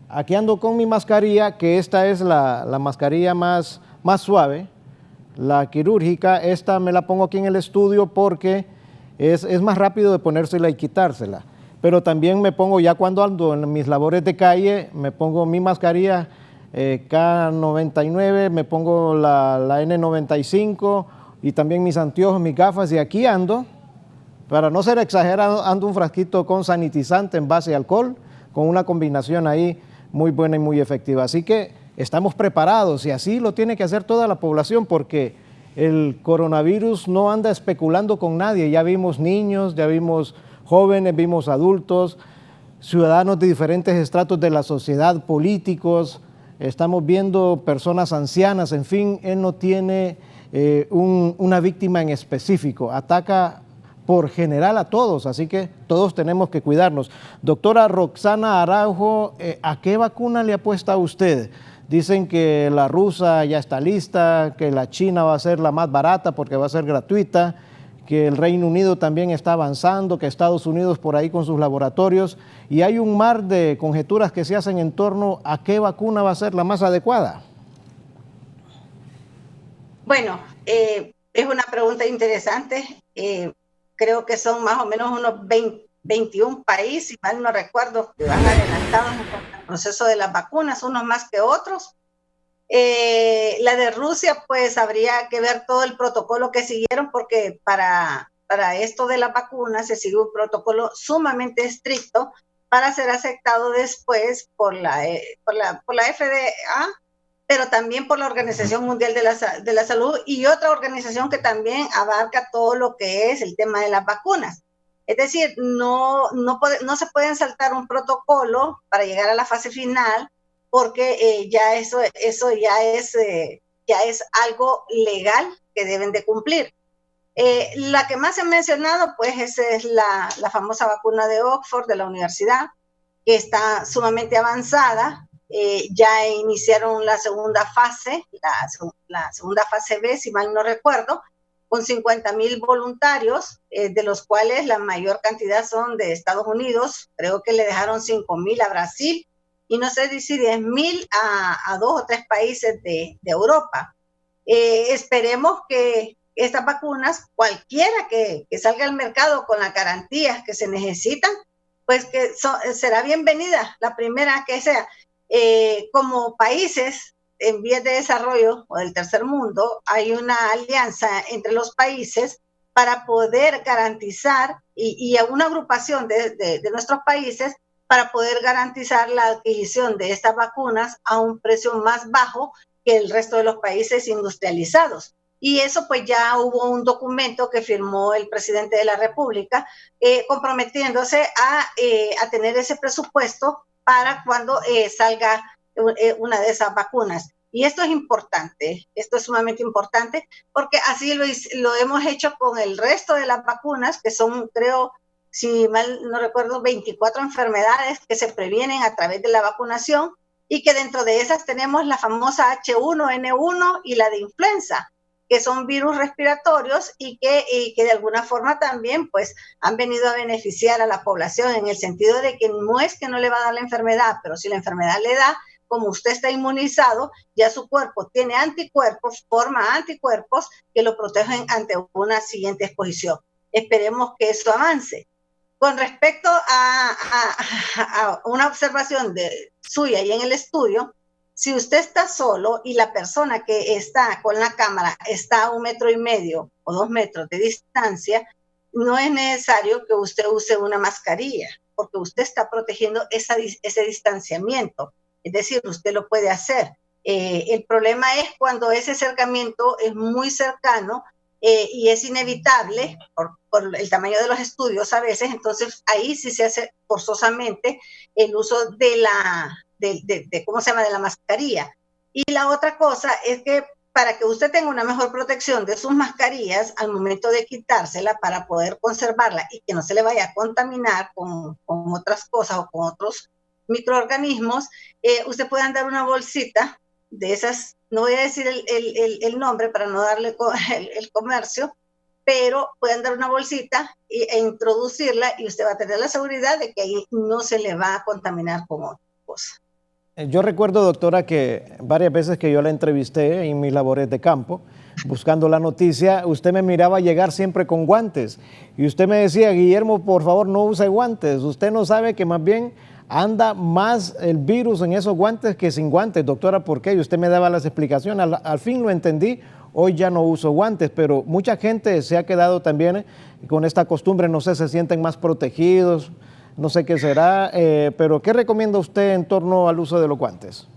Aquí ando con mi mascarilla, que esta es la mascarilla más suave. La quirúrgica, esta me la pongo aquí en el estudio porque es más rápido de ponérsela y quitársela. Pero también me pongo, ya cuando ando en mis labores de calle, me pongo mi mascarilla K99, me pongo la N95 y también mis anteojos, mis gafas, y aquí ando, para no ser exagerado, ando un frasquito con sanitizante en base de alcohol, con una combinación ahí muy buena y muy efectiva. Así que estamos preparados y así lo tiene que hacer toda la población, porque el coronavirus no anda especulando con nadie. Ya vimos niños, ya vimos jóvenes, vimos adultos, ciudadanos de diferentes estratos de la sociedad, políticos, estamos viendo personas ancianas, en fin, él no tiene una víctima en específico, ataca por general a todos, así que todos tenemos que cuidarnos. Doctora Roxana Araujo, ¿a qué vacuna le apuesta usted? Dicen que la rusa ya está lista, que la china va a ser la más barata porque va a ser gratuita, que el Reino Unido también está avanzando, que Estados Unidos por ahí con sus laboratorios, y hay un mar de conjeturas que se hacen en torno a qué vacuna va a ser la más adecuada. Bueno, es una pregunta interesante. Creo que son más o menos unos 21 países, si mal no recuerdo, que van adelantados en el proceso de las vacunas, unos más que otros. La de Rusia, pues habría que ver todo el protocolo que siguieron, porque para esto de las vacunas se sigue un protocolo sumamente estricto para ser aceptado después por la FDA, pero también por la Organización Mundial de la Salud y otra organización que también abarca todo lo que es el tema de las vacunas. Es decir, no se pueden saltar un protocolo para llegar a la fase final, porque ya eso ya es algo legal que deben de cumplir. La que más he mencionado, pues esa es la famosa vacuna de Oxford, de la universidad, que está sumamente avanzada. Ya iniciaron la segunda fase, la segunda fase B, si mal no recuerdo, con 50,000 voluntarios, de los cuales la mayor cantidad son de Estados Unidos. Creo que le dejaron 5,000 a Brasil, y no sé si 10,000 a 2 o 3 países de Europa. Esperemos que estas vacunas, cualquiera que salga al mercado con las garantías que se necesitan, pues que será bienvenida, la primera que sea. Como países en vías de desarrollo o del tercer mundo, hay una alianza entre los países para poder garantizar, y a una agrupación de nuestros países, para poder garantizar la adquisición de estas vacunas a un precio más bajo que el resto de los países industrializados. Y eso, pues ya hubo un documento que firmó el presidente de la República, comprometiéndose a tener ese presupuesto para cuando salga una de esas vacunas. Y esto es importante, esto es sumamente importante, porque así lo hemos hecho con el resto de las vacunas, que son, creo, si mal no recuerdo, 24 enfermedades que se previenen a través de la vacunación, y que dentro de esas tenemos la famosa H1N1 y la de influenza, que son virus respiratorios y que de alguna forma también pues han venido a beneficiar a la población, en el sentido de que no es que no le va a dar la enfermedad, pero si la enfermedad le da, como usted está inmunizado, ya su cuerpo tiene anticuerpos, forma anticuerpos que lo protegen ante una siguiente exposición. Esperemos que eso avance. Con respecto a una observación suya y en el estudio, si usted está solo y la persona que está con la cámara está a 1,5 metros o 2 metros de distancia, no es necesario que usted use una mascarilla, porque usted está protegiendo ese distanciamiento. Es decir, usted lo puede hacer. El problema es cuando ese acercamiento es muy cercano, y es inevitable por el tamaño de los estudios a veces. Entonces ahí sí se hace forzosamente el uso de la mascarilla. Y la otra cosa es que para que usted tenga una mejor protección de sus mascarillas al momento de quitársela, para poder conservarla y que no se le vaya a contaminar con otras cosas o con otros microorganismos, usted puede andar una bolsita de esas, no voy a decir el nombre para no darle el comercio, pero pueden dar una bolsita e introducirla, y usted va a tener la seguridad de que ahí no se le va a contaminar con otra cosa. Yo recuerdo, doctora, que varias veces que yo la entrevisté en mis labores de campo, buscando la noticia, usted me miraba llegar siempre con guantes, y usted me decía: Guillermo, por favor, no use guantes, usted no sabe que más bien anda más el virus en esos guantes que sin guantes. Doctora, ¿por qué? Y usted me daba las explicaciones, al fin lo entendí. Hoy ya no uso guantes, pero mucha gente se ha quedado también con esta costumbre, no sé, se sienten más protegidos, no sé qué será, pero ¿qué recomienda usted en torno al uso de los guantes?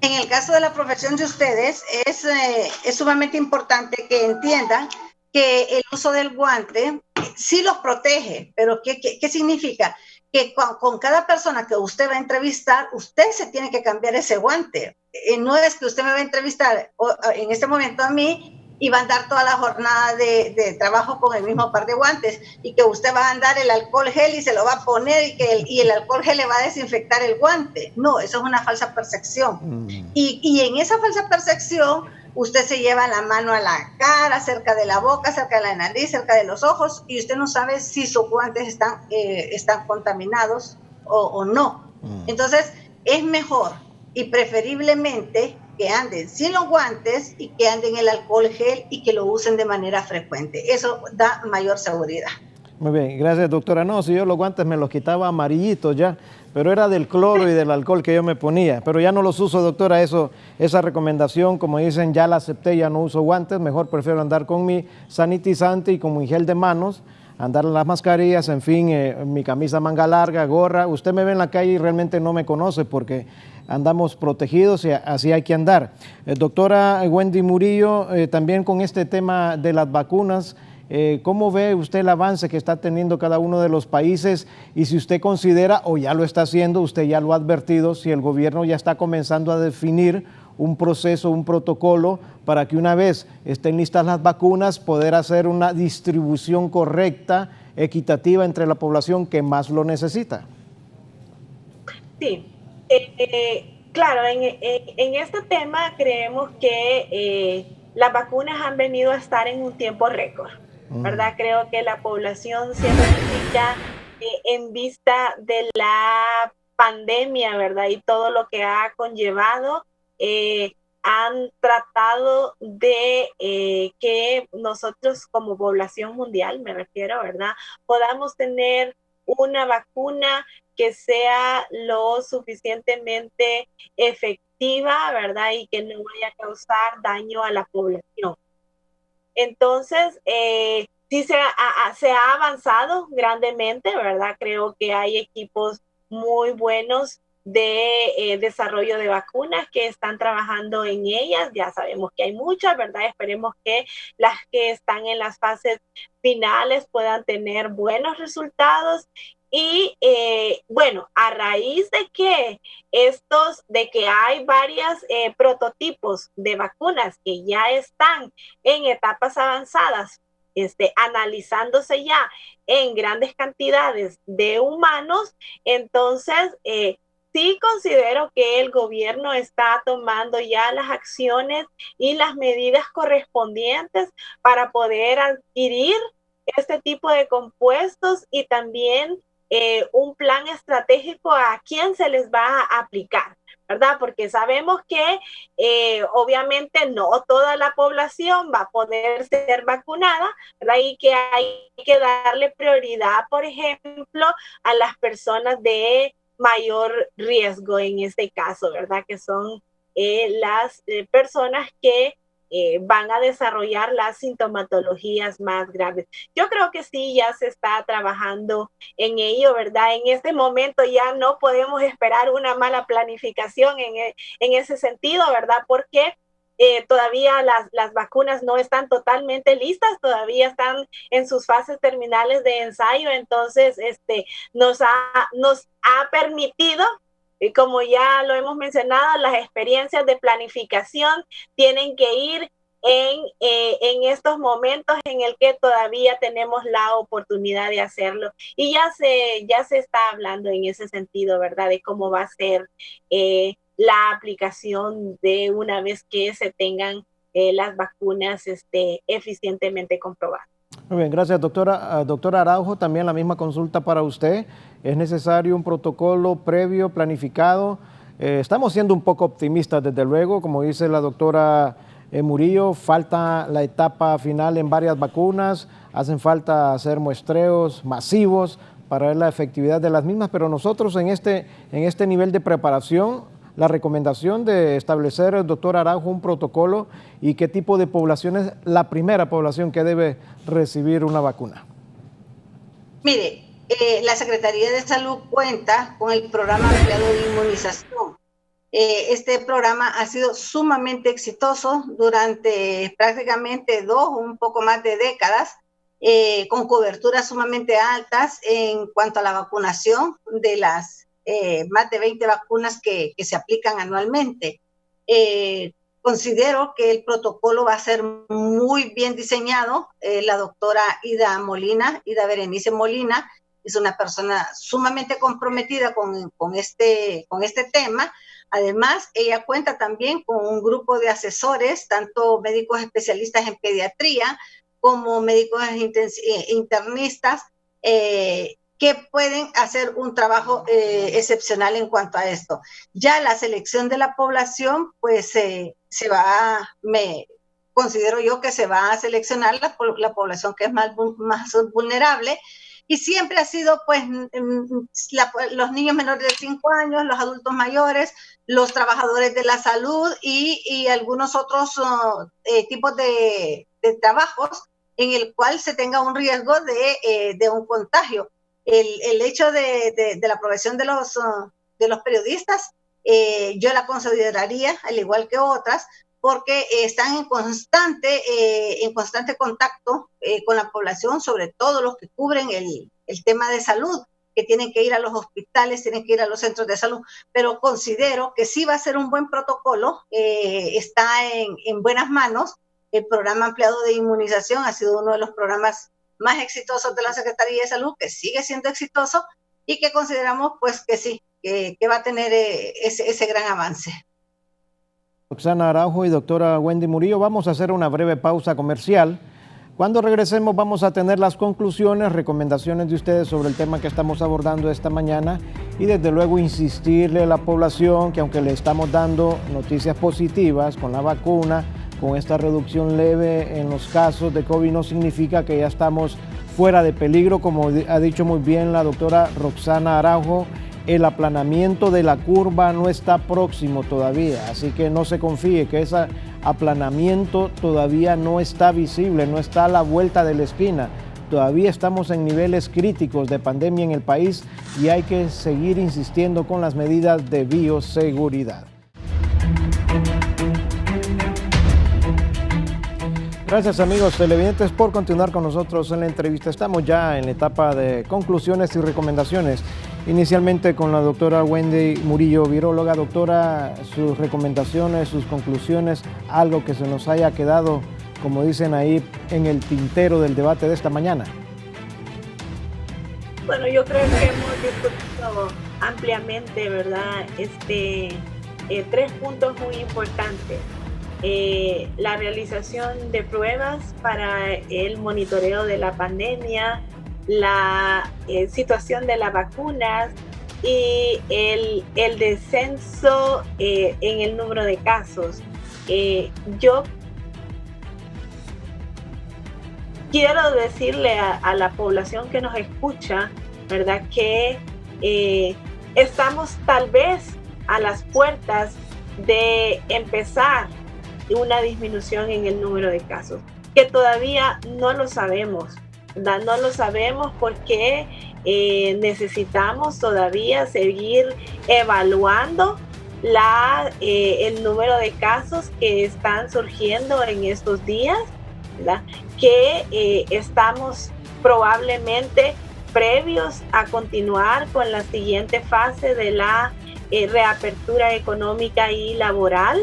En el caso de la profesión de ustedes, es sumamente importante que entiendan que el uso del guante sí los protege, pero ¿qué significa? Que con cada persona que usted va a entrevistar, usted se tiene que cambiar ese guante. No es que usted me va a entrevistar en este momento a mí y va a andar toda la jornada de trabajo con el mismo par de guantes, y que usted va a andar el alcohol gel y se lo va a poner, y el alcohol gel le va a desinfectar el guante. No, eso es una falsa percepción. Y en esa falsa percepción, usted se lleva la mano a la cara, cerca de la boca, cerca de la nariz, cerca de los ojos, y usted no sabe si sus guantes están contaminados o no. Entonces, es mejor y preferiblemente que anden sin los guantes y que anden el alcohol gel y que lo usen de manera frecuente. Eso da mayor seguridad. Muy bien, gracias doctora. No, si yo los guantes me los quitaba amarillitos ya, pero era del cloro y del alcohol que yo me ponía, pero ya no los uso, doctora, esa recomendación, como dicen, ya la acepté, ya no uso guantes, mejor prefiero andar con mi sanitizante y con mi gel de manos, andar en las mascarillas, en fin, mi camisa manga larga, gorra. Usted me ve en la calle y realmente no me conoce porque andamos protegidos y así hay que andar. Doctora Wendy Murillo, también con este tema de las vacunas, ¿cómo ve usted el avance que está teniendo cada uno de los países? Y si usted considera, o ya lo está haciendo, usted ya lo ha advertido, si el gobierno ya está comenzando a definir un proceso, un protocolo, para que una vez estén listas las vacunas, poder hacer una distribución correcta, equitativa entre la población que más lo necesita. Sí, claro, en este tema creemos que las vacunas han venido a estar en un tiempo récord, ¿verdad? Creo que la población científica, en vista de la pandemia, ¿verdad? Y todo lo que ha conllevado, han tratado de que nosotros como población mundial, me refiero, ¿verdad? Podamos tener una vacuna que sea lo suficientemente efectiva, ¿verdad? Y que no vaya a causar daño a la población. Entonces, sí se ha avanzado grandemente, ¿verdad? Creo que hay equipos muy buenos de desarrollo de vacunas que están trabajando en ellas. Ya sabemos que hay muchas, ¿verdad? Esperemos que las que están en las fases finales puedan tener buenos resultados. Y bueno, a raíz de que hay varios prototipos de vacunas que ya están en etapas avanzadas, analizándose ya en grandes cantidades de humanos, entonces sí considero que el gobierno está tomando ya las acciones y las medidas correspondientes para poder adquirir este tipo de compuestos y también un plan estratégico a quién se les va a aplicar, ¿verdad? Porque sabemos que obviamente no toda la población va a poder ser vacunada, ¿verdad? Y que hay que darle prioridad, por ejemplo, a las personas de mayor riesgo en este caso, ¿verdad? Que son las personas que van a desarrollar las sintomatologías más graves. Yo creo que sí, ya se está trabajando en ello, ¿verdad? En este momento ya no podemos esperar una mala planificación en ese sentido, ¿verdad? Porque todavía las vacunas no están totalmente listas, todavía están en sus fases terminales de ensayo, entonces nos ha permitido, y como ya lo hemos mencionado, las experiencias de planificación tienen que ir en estos momentos en el que todavía tenemos la oportunidad de hacerlo. Y ya se está hablando en ese sentido, ¿verdad? De cómo va a ser la aplicación de una vez que se tengan las vacunas eficientemente comprobadas. Muy bien, gracias doctora. Doctora Araujo, también la misma consulta para usted. ¿Es necesario un protocolo previo, planificado? Estamos siendo un poco optimistas, desde luego, como dice la doctora Murillo, falta la etapa final en varias vacunas, hacen falta hacer muestreos masivos para ver la efectividad de las mismas, pero nosotros en este nivel de preparación, la recomendación de establecer, doctor Araujo, un protocolo y qué tipo de población es la primera población que debe recibir una vacuna. Mire, la Secretaría de Salud cuenta con el programa ampliado de inmunización. Este programa ha sido sumamente exitoso durante prácticamente un poco más de décadas, con coberturas sumamente altas en cuanto a la vacunación de las más de 20 vacunas que se aplican anualmente. Considero que el protocolo va a ser muy bien diseñado. La doctora Ida Berenice Molina, es una persona sumamente comprometida con este tema. Además, ella cuenta también con un grupo de asesores, tanto médicos especialistas en pediatría como médicos internistas, que pueden hacer un trabajo excepcional en cuanto a esto. Ya la selección de la población, pues considero yo que se va a seleccionar la población que es más vulnerable, y siempre ha sido pues los niños menores de 5 años, los adultos mayores, los trabajadores de la salud y algunos otros tipos de trabajos en el cual se tenga un riesgo de un contagio. El hecho de la profesión de los periodistas, yo la consideraría, al igual que otras, porque están en constante contacto con la población, sobre todo los que cubren el tema de salud, que tienen que ir a los hospitales, tienen que ir a los centros de salud, pero considero que sí va a ser un buen protocolo, está en buenas manos. El programa ampliado de inmunización ha sido uno de los programas más exitosos de la Secretaría de Salud, que sigue siendo exitoso y que consideramos pues que sí, que va a tener ese gran avance. Roxana Araujo y doctora Wendy Murillo, vamos a hacer una breve pausa comercial. Cuando regresemos vamos a tener las conclusiones, recomendaciones de ustedes sobre el tema que estamos abordando esta mañana y desde luego insistirle a la población que aunque le estamos dando noticias positivas con la vacuna, con esta reducción leve en los casos de COVID no significa que ya estamos fuera de peligro, como ha dicho muy bien la doctora Roxana Araujo. El aplanamiento de la curva no está próximo todavía, así que no se confíe que ese aplanamiento todavía no está visible, no está a la vuelta de la esquina. Todavía estamos en niveles críticos de pandemia en el país y hay que seguir insistiendo con las medidas de bioseguridad. Gracias amigos televidentes por continuar con nosotros en la entrevista. Estamos ya en la etapa de conclusiones y recomendaciones. Inicialmente con la doctora Wendy Murillo, viróloga. Doctora, sus recomendaciones, sus conclusiones, algo que se nos haya quedado, como dicen ahí, en el tintero del debate de esta mañana. Bueno, yo creo que hemos discutido ampliamente, ¿verdad? 3 puntos muy importantes. La realización de pruebas para el monitoreo de la pandemia, la situación de las vacunas y el descenso en el número de casos. Yo quiero decirle a la población que nos escucha, ¿verdad?, que estamos tal vez a las puertas de empezar una disminución en el número de casos, que todavía no lo sabemos, ¿verdad? No lo sabemos porque necesitamos todavía seguir evaluando el número de casos que están surgiendo en estos días, ¿verdad? Que estamos probablemente previos a continuar con la siguiente fase de la reapertura económica y laboral,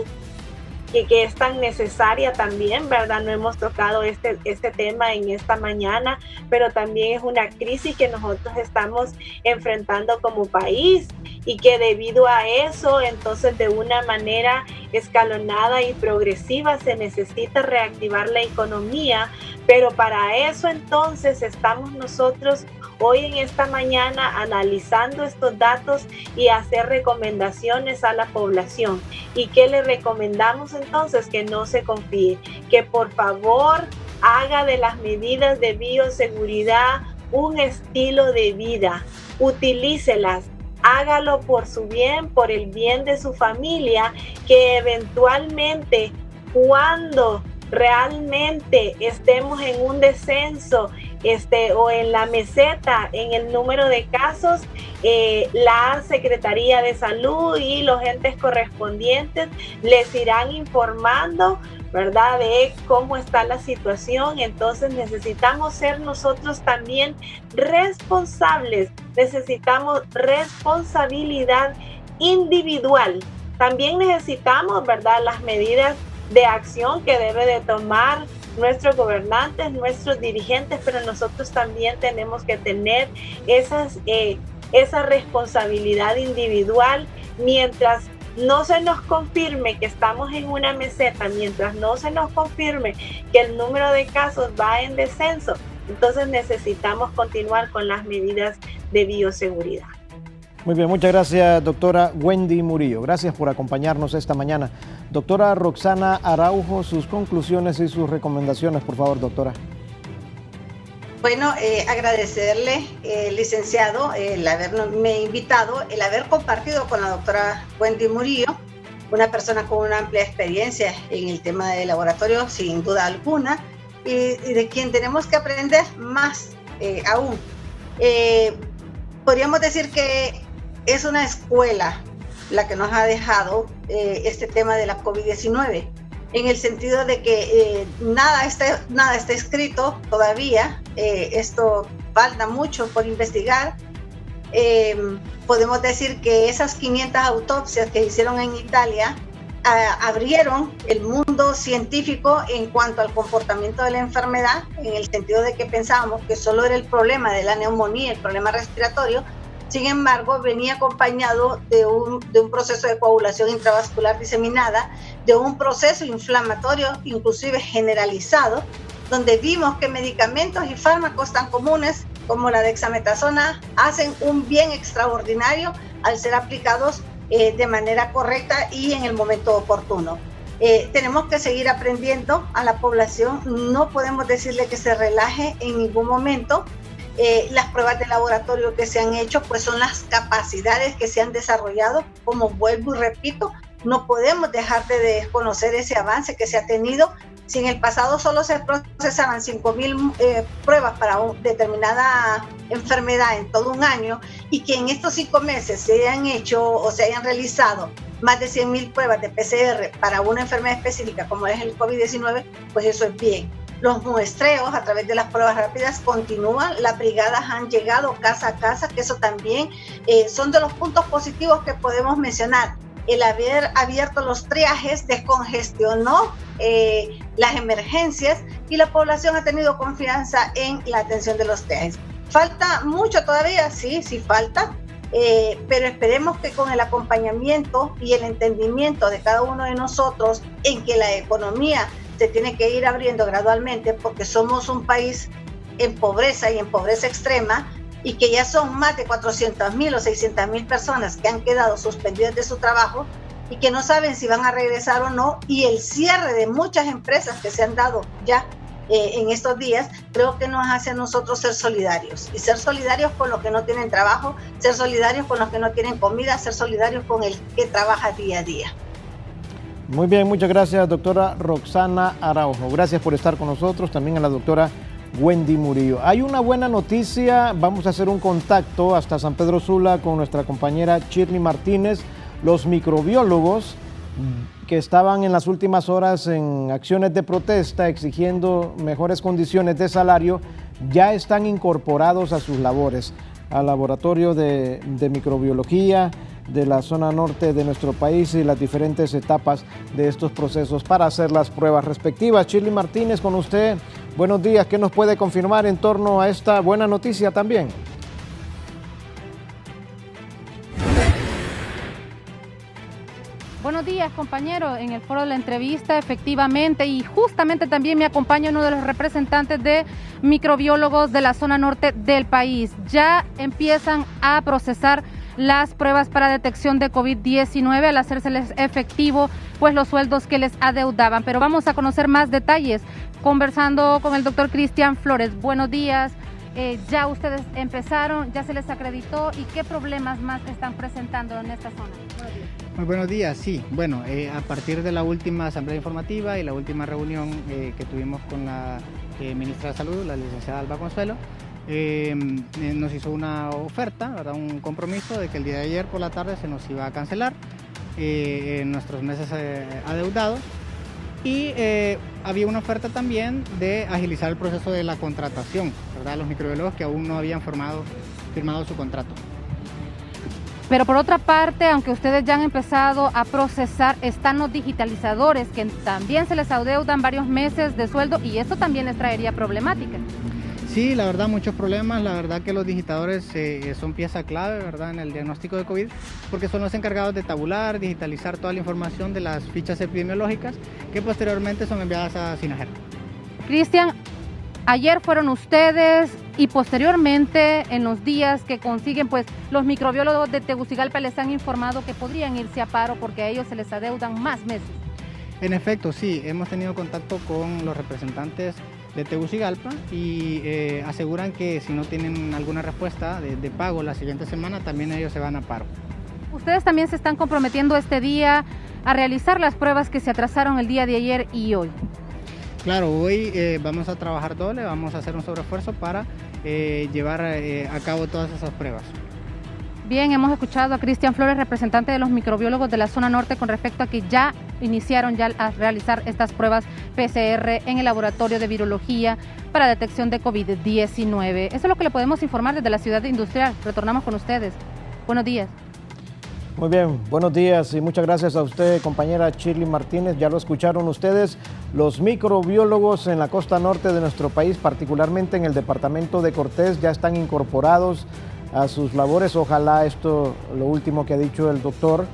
que es tan necesaria también, ¿verdad? No hemos tocado este tema en esta mañana, pero también es una crisis que nosotros estamos enfrentando como país y que debido a eso, entonces de una manera escalonada y progresiva se necesita reactivar la economía, pero para eso entonces estamos nosotros hoy en esta mañana analizando estos datos y hacer recomendaciones a la población. ¿Y qué le recomendamos entonces? Que no se confíe, que por favor haga de las medidas de bioseguridad un estilo de vida, utilícelas, hágalo por su bien, por el bien de su familia, que eventualmente cuando realmente estemos en un descenso o en la meseta en el número de casos, la Secretaría de Salud y los entes correspondientes les irán informando, ¿verdad?, de cómo está la situación. Entonces necesitamos ser nosotros también responsables, necesitamos responsabilidad individual. También necesitamos, ¿verdad?, las medidas de acción que debe de tomar nuestros gobernantes, nuestros dirigentes, pero nosotros también tenemos que tener esa responsabilidad individual. Mientras no se nos confirme que estamos en una meseta, mientras no se nos confirme que el número de casos va en descenso, entonces necesitamos continuar con las medidas de bioseguridad. Muy bien, muchas gracias, doctora Wendy Murillo. Gracias por acompañarnos esta mañana. Doctora Roxana Araujo, sus conclusiones y sus recomendaciones, por favor, doctora. Bueno, agradecerle, licenciado, el haberme invitado, el haber compartido con la doctora Wendy Murillo, una persona con una amplia experiencia en el tema de laboratorio, sin duda alguna, y de quien tenemos que aprender más aún. Podríamos decir que es una escuela la que nos ha dejado este tema de la COVID-19, en el sentido de que nada está escrito todavía, esto falta mucho por investigar. Podemos decir que esas 500 autopsias que hicieron en Italia abrieron el mundo científico en cuanto al comportamiento de la enfermedad, en el sentido de que pensábamos que solo era el problema de la neumonía, el problema respiratorio. Sin embargo, venía acompañado de un proceso de coagulación intravascular diseminada, de un proceso inflamatorio inclusive generalizado, donde vimos que medicamentos y fármacos tan comunes como la dexametasona hacen un bien extraordinario al ser aplicados de manera correcta y en el momento oportuno. Tenemos que seguir aprendiendo a la población, no podemos decirle que se relaje en ningún momento. Las pruebas de laboratorio que se han hecho pues son las capacidades que se han desarrollado. Como vuelvo y repito, no podemos dejar de desconocer ese avance que se ha tenido. Si en el pasado solo se procesaban 5.000 pruebas para una determinada enfermedad en todo un año, y que en estos 5 meses se hayan hecho o se hayan realizado más de 100.000 pruebas de PCR para una enfermedad específica como es el COVID-19, pues eso es bien. Los muestreos a través de las pruebas rápidas continúan, las brigadas han llegado casa a casa, que eso también son de los puntos positivos que podemos mencionar. El haber abierto los triajes descongestionó las emergencias y la población ha tenido confianza en la atención de los triajes. ¿Falta mucho todavía? Sí falta, pero esperemos que con el acompañamiento y el entendimiento de cada uno de nosotros en que la economía se tiene que ir abriendo gradualmente, porque somos un país en pobreza y en pobreza extrema, y que ya son más de 400.000 o 600.000 personas que han quedado suspendidas de su trabajo y que no saben si van a regresar o no, y el cierre de muchas empresas que se han dado ya en estos días, creo que nos hace a nosotros ser solidarios, y ser solidarios con los que no tienen trabajo, ser solidarios con los que no tienen comida, ser solidarios con el que trabaja día a día. Muy bien, muchas gracias, doctora Roxana Araujo. Gracias por estar con nosotros, también a la doctora Wendy Murillo. Hay una buena noticia, vamos a hacer un contacto hasta San Pedro Sula con nuestra compañera Shirley Martínez. Los microbiólogos que estaban en las últimas horas en acciones de protesta exigiendo mejores condiciones de salario ya están incorporados a sus labores, al laboratorio de microbiología de la zona norte de nuestro país y las diferentes etapas de estos procesos para hacer las pruebas respectivas. Shirley Martínez, con usted, buenos días. ¿Qué nos puede confirmar en torno a esta buena noticia también? Buenos días, compañero. En el foro de la entrevista, efectivamente, y justamente también me acompaña uno de los representantes de microbiólogos de la zona norte del país. Ya empiezan a procesar las pruebas para detección de COVID-19 al hacérseles efectivo pues los sueldos que les adeudaban. Pero vamos a conocer más detalles conversando con el doctor Cristian Flores. Buenos días. Ya ustedes empezaron, ya se les acreditó, ¿y qué problemas más están presentando en esta zona? Buenos días. Muy buenos días, sí. Bueno, a partir de la última asamblea informativa y la última reunión que tuvimos con la ministra de Salud, la licenciada Alba Consuelo, nos hizo una oferta, ¿verdad? Un compromiso de que el día de ayer por la tarde se nos iba a cancelar nuestros meses adeudados, y había una oferta también de agilizar el proceso de la contratación, ¿verdad? Los microbiólogos que aún no habían firmado su contrato. Pero por otra parte, aunque ustedes ya han empezado a procesar, están los digitalizadores que también se les adeudan varios meses de sueldo, y esto también les traería problemáticas. Sí, la verdad, muchos problemas. La verdad que los digitadores son pieza clave, ¿verdad?, en el diagnóstico de COVID, porque son los encargados de tabular, digitalizar toda la información de las fichas epidemiológicas que posteriormente son enviadas a SINAGER. Cristian, ayer fueron ustedes y posteriormente en los días que consiguen, pues los microbiólogos de Tegucigalpa les han informado que podrían irse a paro porque a ellos se les adeudan más meses. En efecto, sí, hemos tenido contacto con los representantes de Tegucigalpa y aseguran que si no tienen alguna respuesta de pago la siguiente semana, también ellos se van a paro. Ustedes también se están comprometiendo este día a realizar las pruebas que se atrasaron el día de ayer y hoy. Claro, hoy vamos a trabajar doble, vamos a hacer un sobreesfuerzo para llevar a cabo todas esas pruebas. Bien, hemos escuchado a Cristian Flores, representante de los microbiólogos de la zona norte, con respecto a que ya iniciaron a realizar estas pruebas PCR en el laboratorio de virología para detección de COVID-19. Eso es lo que le podemos informar desde la ciudad industrial. Retornamos con ustedes. Buenos días. Muy bien, buenos días y muchas gracias a usted, compañera Shirley Martínez. Ya lo escucharon ustedes, los microbiólogos en la costa norte de nuestro país, particularmente en el departamento de Cortés, ya están incorporados a sus labores. Ojalá esto, lo último que ha dicho el doctor,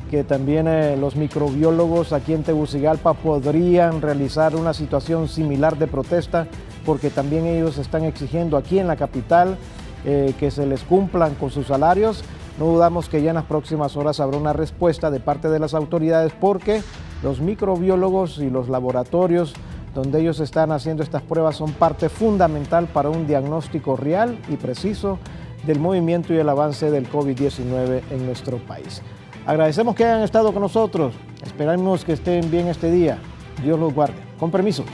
que también los microbiólogos aquí en Tegucigalpa podrían realizar una situación similar de protesta, porque también ellos están exigiendo aquí en la capital que se les cumplan con sus salarios. No dudamos que ya en las próximas horas habrá una respuesta de parte de las autoridades, porque los microbiólogos y los laboratorios donde ellos están haciendo estas pruebas son parte fundamental para un diagnóstico real y preciso del movimiento y el avance del COVID-19 en nuestro país. Agradecemos que hayan estado con nosotros. Esperamos que estén bien este día. Dios los guarde. Con permiso.